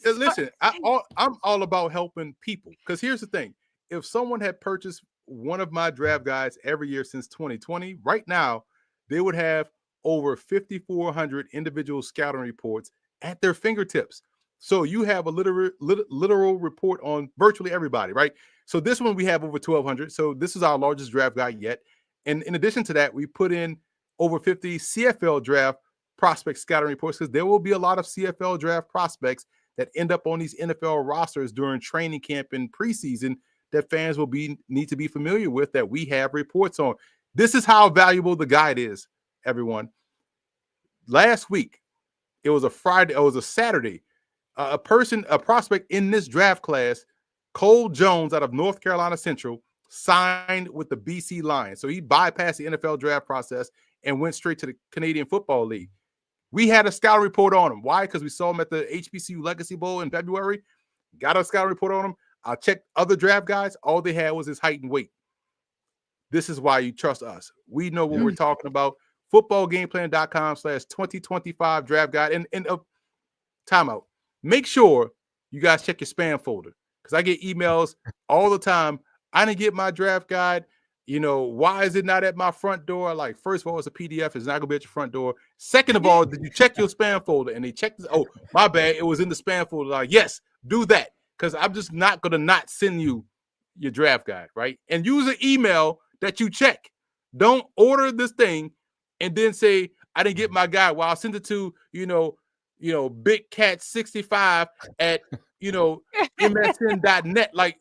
Listen, I'm all about helping people, because here's the thing. If someone had purchased one of my draft guides every year since 2020, right now, they would have over 5,400 individual scouting reports at their fingertips. So you have a literal report on virtually everybody, right? So this one we have over 1,200. So this is our largest draft guide yet. And in addition to that, we put in over 50 CFL draft prospect scouting reports, because there will be a lot of CFL draft prospects that end up on these NFL rosters during training camp and preseason that fans will need to be familiar with, that we have reports on. This is how valuable the guide is, everyone. Last week, it was a Friday, it was a Saturday, a prospect in this draft class, Cole Jones out of North Carolina Central, signed with the BC Lions. So he bypassed the NFL draft process and went straight to the Canadian Football League. We had a scouting report on him. Why? Because we saw him at the HBCU Legacy Bowl in February. Got a scouting report on him. I checked other draft guys. All they had was his height and weight. This is why you trust us. We know what we're talking about. FootballGamePlan.com/2025 draft guide. And timeout. Make sure you guys check your spam folder, because I get emails all the time. I didn't get my draft guide. Why is it not at my front door? Like, first of all, it's a PDF. It's not gonna be at your front door. Second of all, did you check your spam folder? And they checked this. Oh, my bad. It was in the spam folder. Like, yes, do that, because I'm just not gonna not send you your draft guide, right? And use an email that you check. Don't order this thing and then say, I didn't get my guide. Well, I'll send it to, Big Cat 65 at, MSN.net. Like,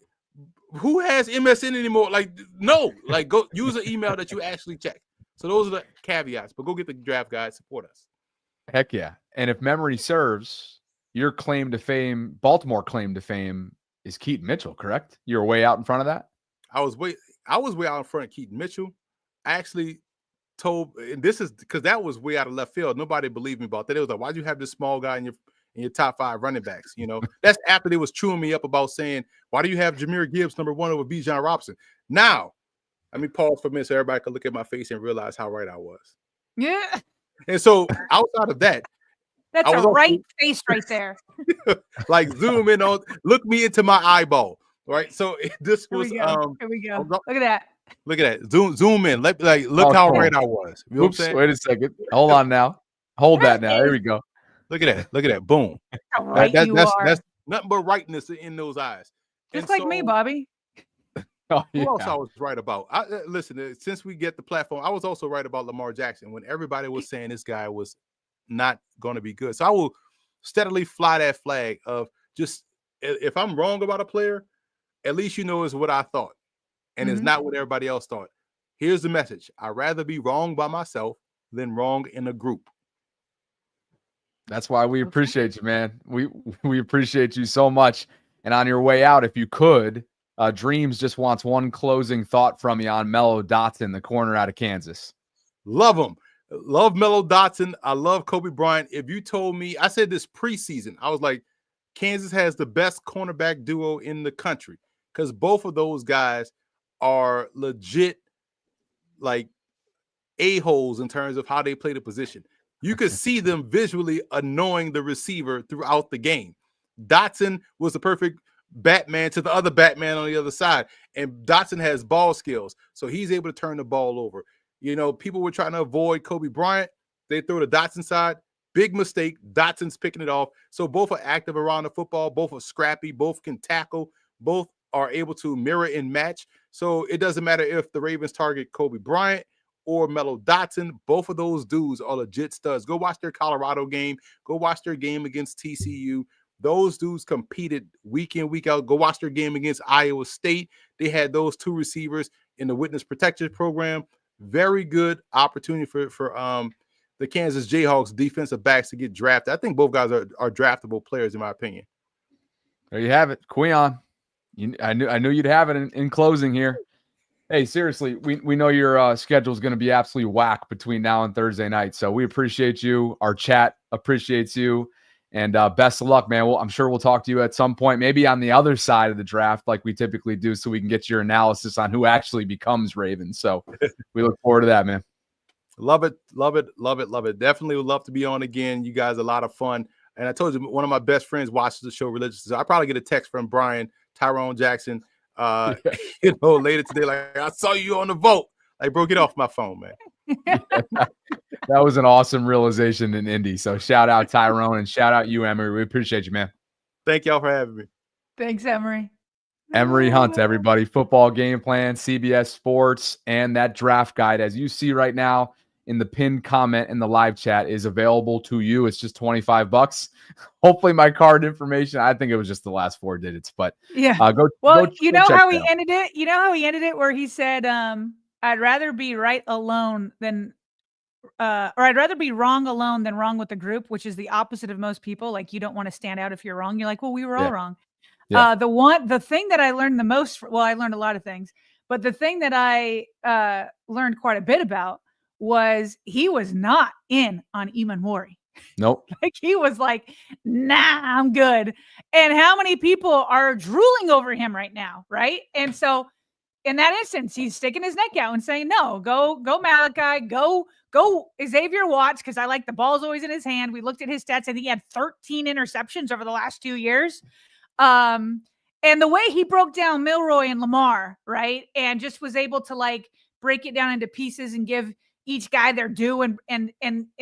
who has MSN anymore? Like, no, like, go use an email that you actually check. So those are the caveats, but go get the draft guide. Support us. Heck yeah. And if memory serves, your claim to fame, Baltimore claim to fame, is Keaton Mitchell, correct? You were way out in front of that? I was way out in front of Keaton Mitchell. I actually told, and this is because that was way out of left field. Nobody believed me about that. It was like, why'd you have this small guy in your top 5 running backs? You know, that's after they was chewing me up about saying, why do you have Jahmyr Gibbs number 1 over Bijan Robinson? Now, let me pause for a minute so everybody can look at my face and realize how right I was. Yeah. And so outside of that, That's a right face right there. like zoom in on, look me into my eyeball. Right. So this was Here we go. Look at that. Look at that. Zoom in. Look how right I was. You know what I'm saying? Wait a second. Hold on now. Hold that now. There we go. Look at that. Boom. How right that's nothing but rightness in those eyes. Just like me, Bobby. Oh, yeah. Who else I was right about? Listen, since we get the platform, I was also right about Lamar Jackson when everybody was saying this guy was not going to be good. So I will steadily fly that flag of just, if I'm wrong about a player, at least you know it's what I thought. And it's not what everybody else thought. Here's the message. I'd rather be wrong by myself than wrong in a group. That's why we appreciate you, man. We appreciate you so much. And on your way out, if you could, Dreams just wants one closing thought from you on Mello Dotson, the corner out of Kansas. Love him. Love Mello Dotson. I love Kobe Bryant. If you told me, I said this preseason, I was like, Kansas has the best cornerback duo in the country because both of those guys are legit like a-holes in terms of how they play the position. You could see them visually annoying the receiver throughout the game. Dotson was the perfect Batman to the other Batman on the other side. And Dotson has ball skills, so he's able to turn the ball over. You know, people were trying to avoid Kobe Bryant. They throw the Dotson side. Big mistake. Dotson's picking it off. So both are active around the football. Both are scrappy. Both can tackle. Both are able to mirror and match. So it doesn't matter if the Ravens target Kobe Bryant or Mello Dotson. Both of those dudes are legit studs. Go watch their Colorado game. Go watch their game against TCU. Those dudes competed week in, week out. Go watch their game against Iowa State. They had those 2 receivers in the witness protection program. Very good opportunity for the Kansas Jayhawks defensive backs to get drafted. I think both guys are draftable players, in my opinion. There you have it. Queon. I knew you'd have it in closing here. Hey, seriously, we know your schedule is going to be absolutely whack between now and Thursday night. So we appreciate you. Our chat appreciates you. And best of luck, man. I'm sure we'll talk to you at some point, maybe on the other side of the draft like we typically do, so we can get your analysis on who actually becomes Ravens. So we look forward to that, man. Love it. Definitely would love to be on again. You guys are a lot of fun. And I told you, one of my best friends watches the show religiously. So I probably get a text from Brian, Tyrone Jackson, later today, like, I saw you on the vote. Like, bro, get off my phone, man. That was an awesome realization in Indy. So shout out Tyrone and shout out you, Emory. We appreciate you, man. Thank y'all for having me. Thanks, Emory. Emory Hunt, everybody. Football game plan, CBS Sports, and that draft guide, as you see right now in the pinned comment in the live chat, is available to you. It's just $25. Hopefully my card information, I think it was just the last 4 digits, but yeah. You know how he ended it? You know how he ended it where he said, I'd rather be right alone than or I'd rather be wrong alone than wrong with the group, which is the opposite of most people. Like, you don't want to stand out if you're wrong. You're like, well, we were all wrong. Yeah. The thing that I learned the most, I learned a lot of things, but the thing that I learned quite a bit about was he was not in on Emory. Nope. Like, he was like, nah, I'm good. And how many people are drooling over him right now, right? And so in that instance, he's sticking his neck out and saying, no, go Malachi, go Xavier Watts, because I like the ball's always in his hand. We looked at his stats. I think he had 13 interceptions over the last 2 years. And the way he broke down Milroe and Lamar, right? And just was able to like break it down into pieces and give each guy their due and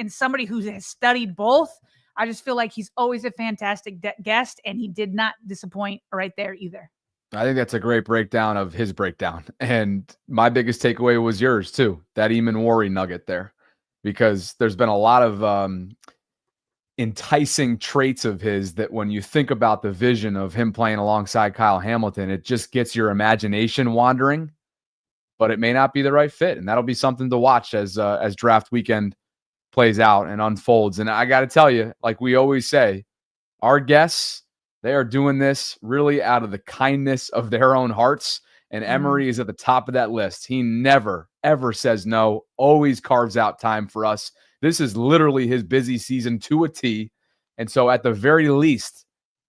somebody who has studied both. I just feel like he's always a fantastic guest, and he did not disappoint right there either. I think that's a great breakdown of his breakdown. And my biggest takeaway was yours too, that Emory nugget there, because there's been a lot of enticing traits of his that when you think about the vision of him playing alongside Kyle Hamilton, it just gets your imagination wandering, but it may not be the right fit. And that'll be something to watch as draft weekend plays out and unfolds. And I got to tell you, like we always say, our guests, they are doing this really out of the kindness of their own hearts. And Emory is at the top of that list. He never, ever says no, always carves out time for us. This is literally his busy season to a T. And so at the very least,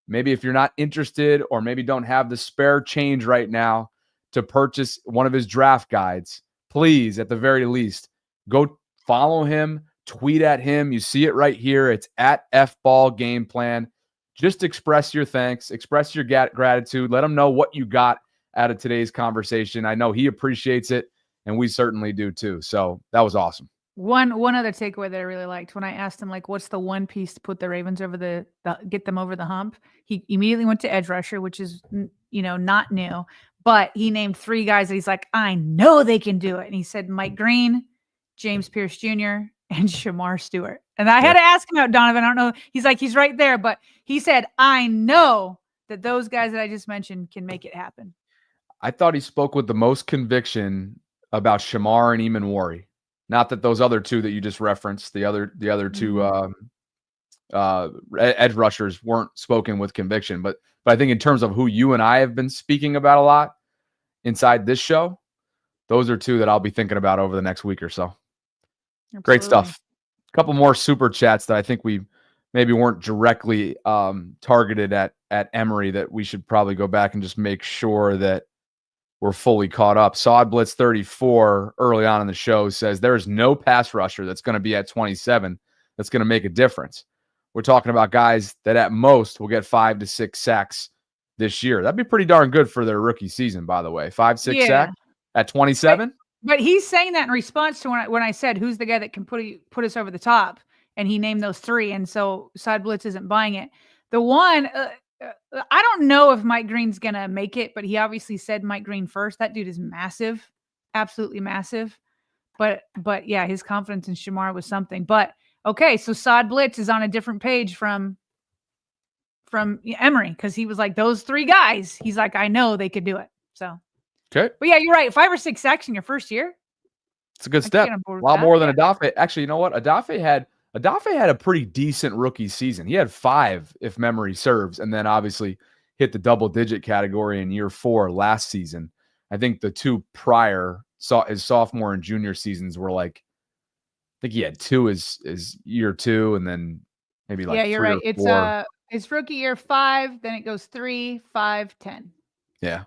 maybe if you're not interested or maybe don't have the spare change right now to purchase one of his draft guides, please, at the very least, go follow him, tweet at him. You see it right here. It's at FBall Game Plan. Just express your thanks, express your gratitude. Let him know what you got out of today's conversation. I know he appreciates it, and we certainly do too. So that was awesome. One other takeaway that I really liked when I asked him, like, what's the one piece to put the Ravens over get them over the hump? He immediately went to edge rusher, which is, not new, but he named 3 guys that he's like, I know they can do it. And he said Mike Green, James Pierce Jr., and Shamar Stewart. And I had to ask him out, Donovan. I don't know. He's like, he's right there, but he said, I know that those guys that I just mentioned can make it happen. I thought he spoke with the most conviction about Shamar and Emory. Not that those other 2 that you just referenced, the other 2 edge rushers weren't spoken with conviction, but I think in terms of who you and I have been speaking about a lot inside this show, those are 2 that I'll be thinking about over the next week or so. Absolutely. Great stuff. A couple more super chats that I think we maybe weren't directly targeted at Emory that we should probably go back and just make sure that we're fully caught up. Sod Blitz 34 early on in the show says there's no pass rusher that's going to be at 27 that's going to make a difference. We're talking about guys that at most will get 5 to 6 sacks this year. That'd be pretty darn good for their rookie season, by the way. 5-6 sacks at 27. But he's saying that in response to when I said, who's the guy that can put us over the top? And he named those 3. And so Sod Blitz isn't buying it. The one, I don't know if Mike Green's going to make it, but he obviously said Mike Green first. That dude is massive, absolutely massive. But yeah, his confidence in Shamar was something. But okay, so Sod Blitz is on a different page from Emory because he was like, those 3 guys. He's like, I know they could do it. So, okay. But yeah, you're right. 5 or 6 sacks in your first year. It's a good step. A lot more than Adafe. Actually, you know what? Adafe had a pretty decent rookie season. He had 5, if memory serves, and then obviously hit the double-digit category in year 4 last season. I think the 2 prior, his sophomore and junior seasons were like, I think he had 2 as year 2, and then maybe like 3 you're right. It's 4. It's rookie year 5, then it goes 3, 5, 10. Yeah,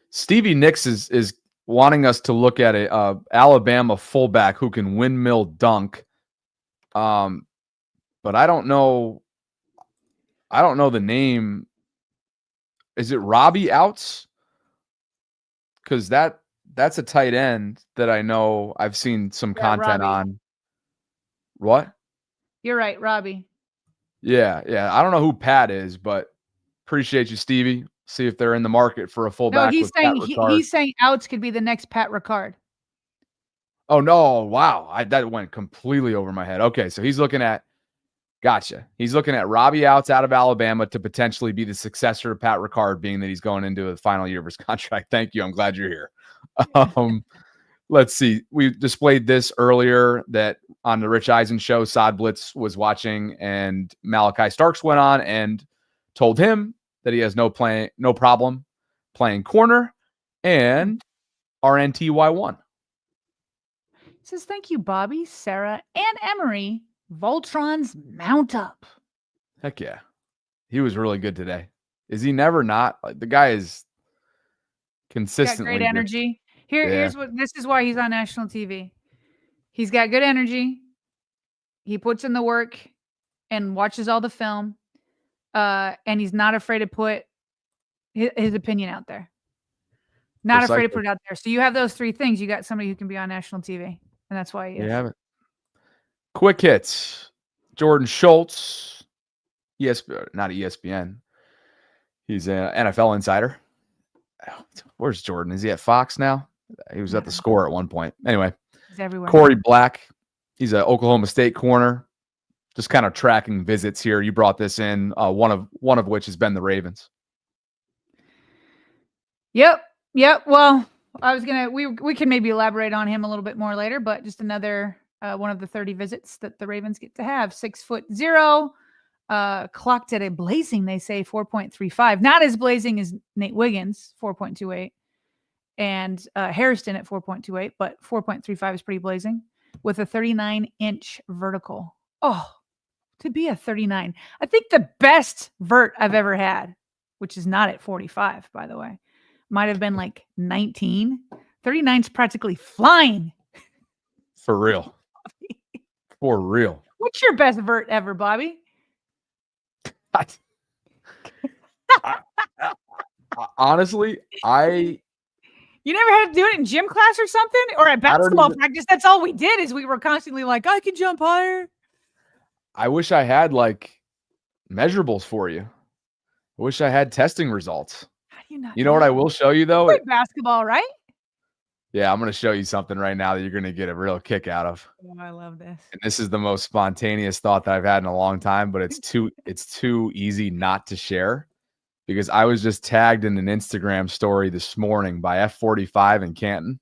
Stevie Nicks is wanting us to look at a Alabama fullback who can windmill dunk. But I don't know the name. Is it Robbie Outs? Because that's a tight end that I know I've seen some content Robbie. on. What? You're right, Robbie. Yeah. I don't know who Pat is, but appreciate you, Stevie. See if they're in the market for a fullback. No, he's saying Outs could be the next Pat Ricard. Oh no! Wow, that went completely over my head. Okay, so he's looking at Robbie Outs out of Alabama to potentially be the successor of Pat Ricard, being that he's going into the final year of his contract. Thank you. I'm glad you're here. Let's see. We displayed this earlier that on the Rich Eisen show, Sod Blitz was watching, and Malachi Starks went on and told him that he has no problem playing corner and RNTY1. Says, thank you, Bobby, Sarah, and Emory. Voltron's mount up. Heck yeah. He was really good today. Is he never not? Like, the guy is consistently got great energy. This is why he's on national TV. He's got good energy. He puts in the work and watches all the film. And he's not afraid to put his opinion out there. Not afraid to put it out there. So you have those 3 things. You got somebody who can be on national TV. And that's why he is. You have it. Quick hits. Jordan Schultz. Not ESPN. He's an NFL insider. Where's Jordan? Is he at Fox now? He was at the Score at one point. Anyway. He's everywhere. Corey Black. He's an Oklahoma State corner. Just kind of tracking visits here. You brought this in, one of which has been the Ravens. Yep. Well, I was gonna we can maybe elaborate on him a little bit more later, but just another one of the 30 visits that the Ravens get to have. 6'0", clocked at a blazing, they say, 4.35. Not as blazing as Nate Wiggins, 4.28, and Harrison at 4.28, but 4.35 is pretty blazing, with a 39-inch vertical. Oh, to be a 39. I think the best vert I've ever had, which is not at 45, by the way, might have been like 19. 39's practically flying. For real. For real. What's your best vert ever, Bobby? Honestly, You never had to do it in gym class or something? Or at basketball practice? That's all we did is we were constantly like, I can jump higher. I wish I had like measurables for you. I wish I had testing results. How do you not? You know what I will show you though? You play basketball, right? Yeah, I'm going to show you something right now that you're going to get a real kick out of. Oh, I love this. And this is the most spontaneous thought that I've had in a long time, but it's too easy not to share because I was just tagged in an Instagram story this morning by F45 in Canton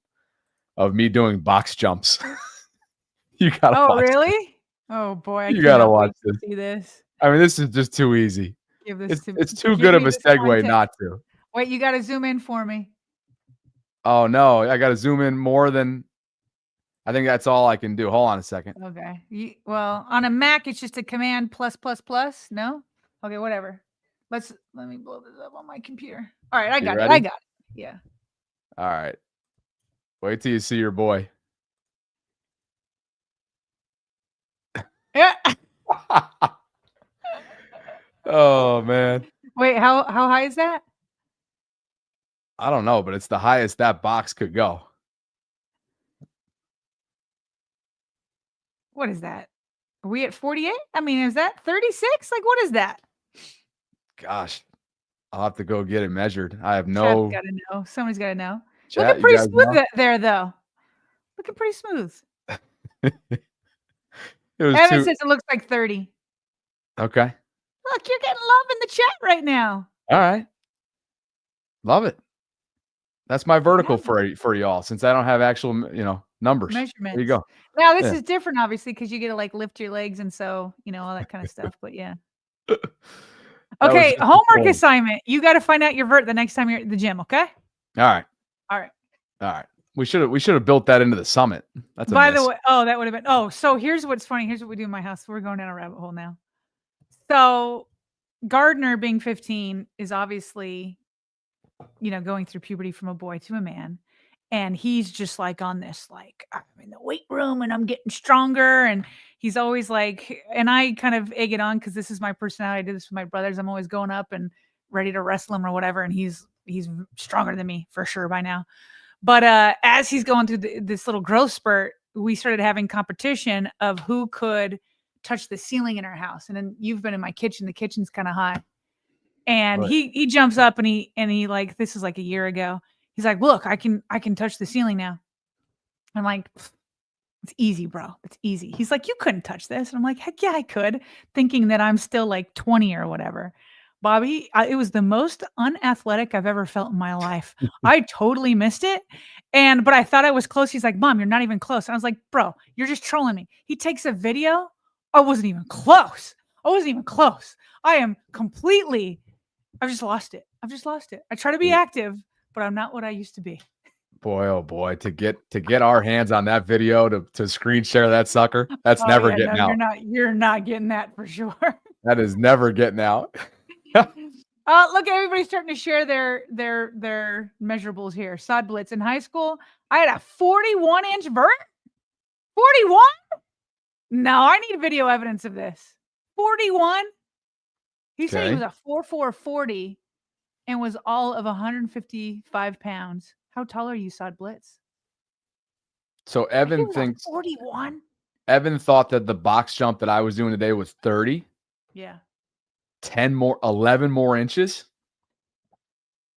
of me doing box jumps. You got to watch really? This. Oh boy, you got to watch this. See this. I mean, this is just too easy. It's too good of a segue not to. Wait, you got to zoom in for me. Oh no, I got to zoom in more than. I think that's all I can do. Hold on a second. Okay. Well, on a Mac, it's just a command plus. No. Okay, whatever. Let me blow this up on my computer. All right, I got it. Yeah. All right. Wait till you see your boy. Yeah. Oh man. Wait, how high is that? I don't know, but it's the highest that box could go. What is that? Are we at 48? I mean, is that 36? Like, what is that? Gosh, I'll have to go get it measured. I have no. Got to know. Somebody's got to know. Chat, looking pretty smooth there, though. Looking pretty smooth. Evan says it looks like 30. Okay. Look, you're getting love in the chat right now. All right. Love it. That's my vertical for y'all, since I don't have actual, numbers. Measurements. There you go. Now this is different, obviously, because you get to like lift your legs and so all that kind of stuff. But yeah. Okay, homework assignment. You got to find out your vert the next time you're at the gym. Okay. All right. We should have built that into the summit. That's by the way. Oh, that would have been. Oh, so here's what's funny. Here's what we do in my house. We're going down a rabbit hole now. So Gardner, being 15, is obviously, going through puberty from a boy to a man. And he's just like on this, like, I'm in the weight room and I'm getting stronger. And he's always like, and I kind of egg it on because this is my personality. I do this with my brothers. I'm always going up and ready to wrestle him or whatever. And he's stronger than me for sure by now. But as he's going through this little growth spurt, we started having competition of who could touch the ceiling in our house. And then you've been in my kitchen. The kitchen's kind of high. And he jumps up and he like, this is like a year ago. He's like, look, I can touch the ceiling now. I'm like, it's easy, bro. It's easy. He's like, you couldn't touch this. And I'm like, heck yeah, I could, thinking that I'm still like 20 or whatever. Bobby, it was the most unathletic I've ever felt in my life. I totally missed it. But I thought I was close. He's like, Mom, you're not even close. And I was like, bro, you're just trolling me. He takes a video. I wasn't even close. I've just lost it. I try to be active, but I'm not what I used to be. Boy, oh boy, to get our hands on that video to screen share that sucker, that's never getting out. You're not getting that for sure. That is never getting out. Look, everybody's starting to share their measurables here. Sod Blitz in high school, I had a 41-inch vert. 41? No, I need video evidence of this. 41. He said he was a 4'4", 40 and was all of 155 pounds. How tall are you, Sod Blitz? So Evan thinks 41. Evan thought that the box jump that I was doing today was 30. Yeah. 11 more inches.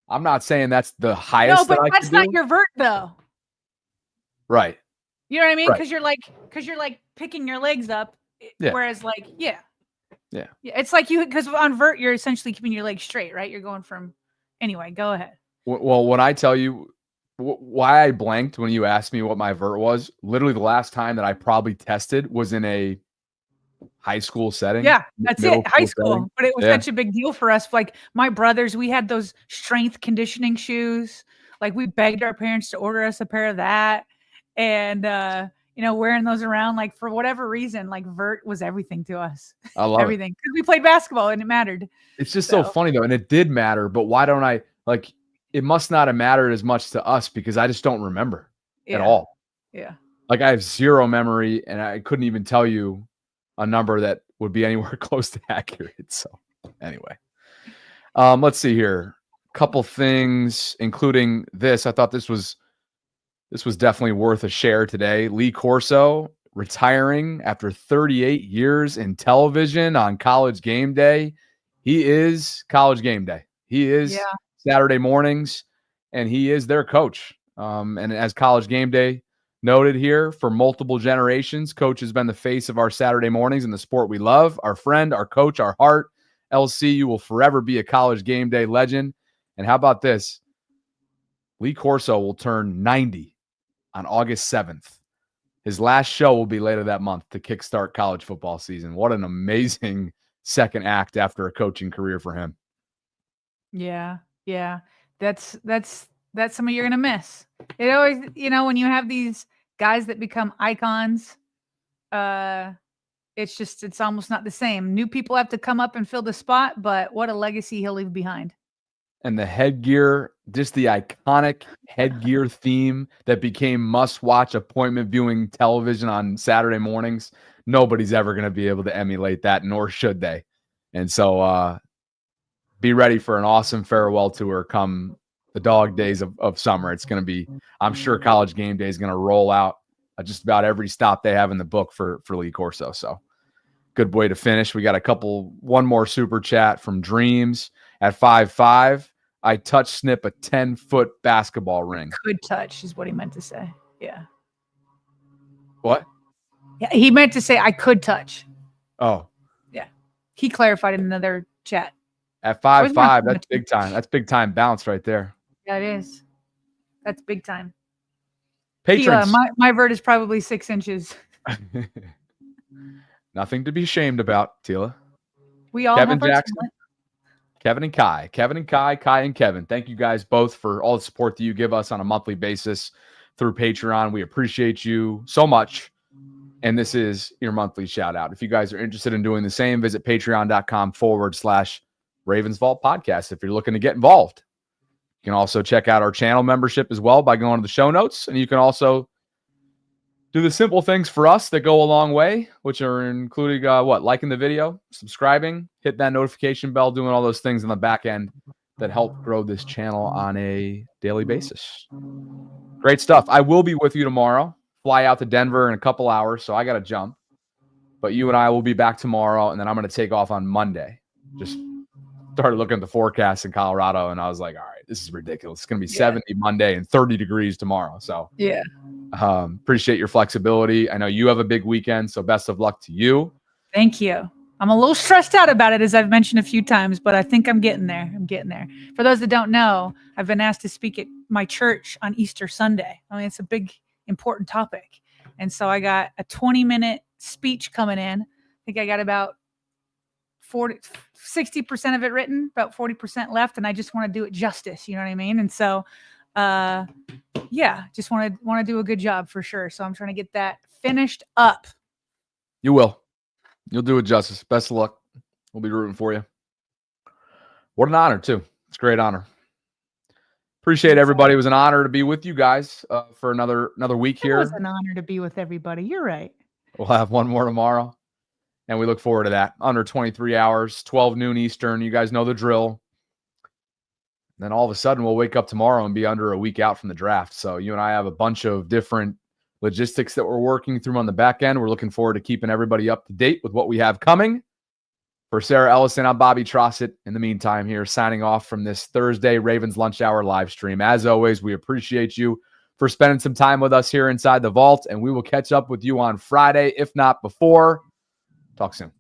I'm not saying that's the highest. No, but that's not your vert though. Right. You know what I mean? Because you're like picking your legs up. Yeah. Whereas like, yeah. Yeah. It's like because on vert, you're essentially keeping your legs straight, right? You're going from, anyway, go ahead. Well, when I tell you why I blanked when you asked me what my vert was, literally the last time that I probably tested was in a high school setting. Yeah, that's it. High school. Setting. But it was such a big deal for us. Like my brothers, we had those strength conditioning shoes. Like we begged our parents to order us a pair of that. And wearing those around, like for whatever reason, like vert was everything to us. I love everything. Because we played basketball and it mattered. It's just so funny though. And it did matter, but why don't I it must not have mattered as much to us because I just don't remember at all. Yeah. Like I have zero memory and I couldn't even tell you a number that would be anywhere close to accurate. So anyway, let's see here. Couple things, including this. I thought this was definitely worth a share today. Lee Corso retiring after 38 years in television on College Game Day. He is College Game Day. He is Saturday mornings, and he is their coach. And as College Game Day noted here, for multiple generations, Coach has been the face of our Saturday mornings in the sport we love. Our friend, our coach, our heart. LC, you will forever be a College Game Day legend. And how about this? Lee Corso will turn 90 on August 7th. His last show will be later that month to kickstart college football season. What an amazing second act after a coaching career for him. Yeah. That's something you're going to miss. It always, when you have these guys that become icons, it's almost not the same. New people have to come up and fill the spot, but what a legacy he'll leave behind. And the headgear, just the iconic headgear theme that became must-watch appointment viewing television on Saturday mornings. Nobody's ever going to be able to emulate that, nor should they. And so be ready for an awesome farewell tour come the dog days of summer. It's going to be, I'm sure College Game Day is going to roll out just about every stop they have in the book for Lee Corso. So good way to finish. We got one more super chat from Dreams at 5'5". I snip a 10-foot basketball ring. Could touch is what he meant to say. Yeah. What? Yeah, he meant to say I could touch. Oh. Yeah. He clarified in another chat. At 5'5", that's big time. That's big time bounce right there. Yeah, it is. That's big time. Patrons. My vert is probably 6 inches. Nothing to be ashamed about, Tila. We all Kevin have Jackson. Kevin and Kai. Kai and Kevin. Thank you guys both for all the support that you give us on a monthly basis through Patreon. We appreciate you so much. And this is your monthly shout out. If you guys are interested in doing the same, visit patreon.com/RavensVault podcast if you're looking to get involved. You can also check out our channel membership as well by going to the show notes. And you can also do the simple things for us that go a long way, which are including liking the video, subscribing, hit that notification bell, doing all those things in the back end that help grow this channel on a daily basis. Great stuff. I will be with you tomorrow. Fly out to Denver in a couple hours, so I got to jump. But you and I will be back tomorrow, and then I'm going to take off on Monday. Just started looking at the forecast in Colorado, and I was like, all right, this is ridiculous. It's going to be 70 Monday and 30 degrees tomorrow. So appreciate your flexibility. I know you have a big weekend, so best of luck to you. Thank you. I'm a little stressed out about it, as I've mentioned a few times, but I think I'm getting there. For those that don't know, I've been asked to speak at my church on Easter Sunday. I mean, it's a big, important topic. And so I got a 20-minute speech coming in. I think I got about 60% of it written, about 40% left, and I just want to do it justice. You know what I mean? And so, just want to do a good job for sure. So I'm trying to get that finished up. You will. You'll do it justice. Best of luck. We'll be rooting for you. What an honor, too. It's a great honor. Appreciate everybody. It was an honor to be with you guys for another week here. It was an honor to be with everybody. You're right. We'll have one more tomorrow, and we look forward to that. Under 23 hours, 12 noon Eastern. You guys know the drill. Then all of a sudden, we'll wake up tomorrow and be under a week out from the draft. So you and I have a bunch of different logistics that we're working through on the back end. We're looking forward to keeping everybody up to date with what we have coming. For Sarah Ellison, I'm Bobby Trossett. In the meantime, here signing off from this Thursday Ravens Lunch Hour live stream. As always, we appreciate you for spending some time with us here inside the vault, and we will catch up with you on Friday, if not before. Talk soon.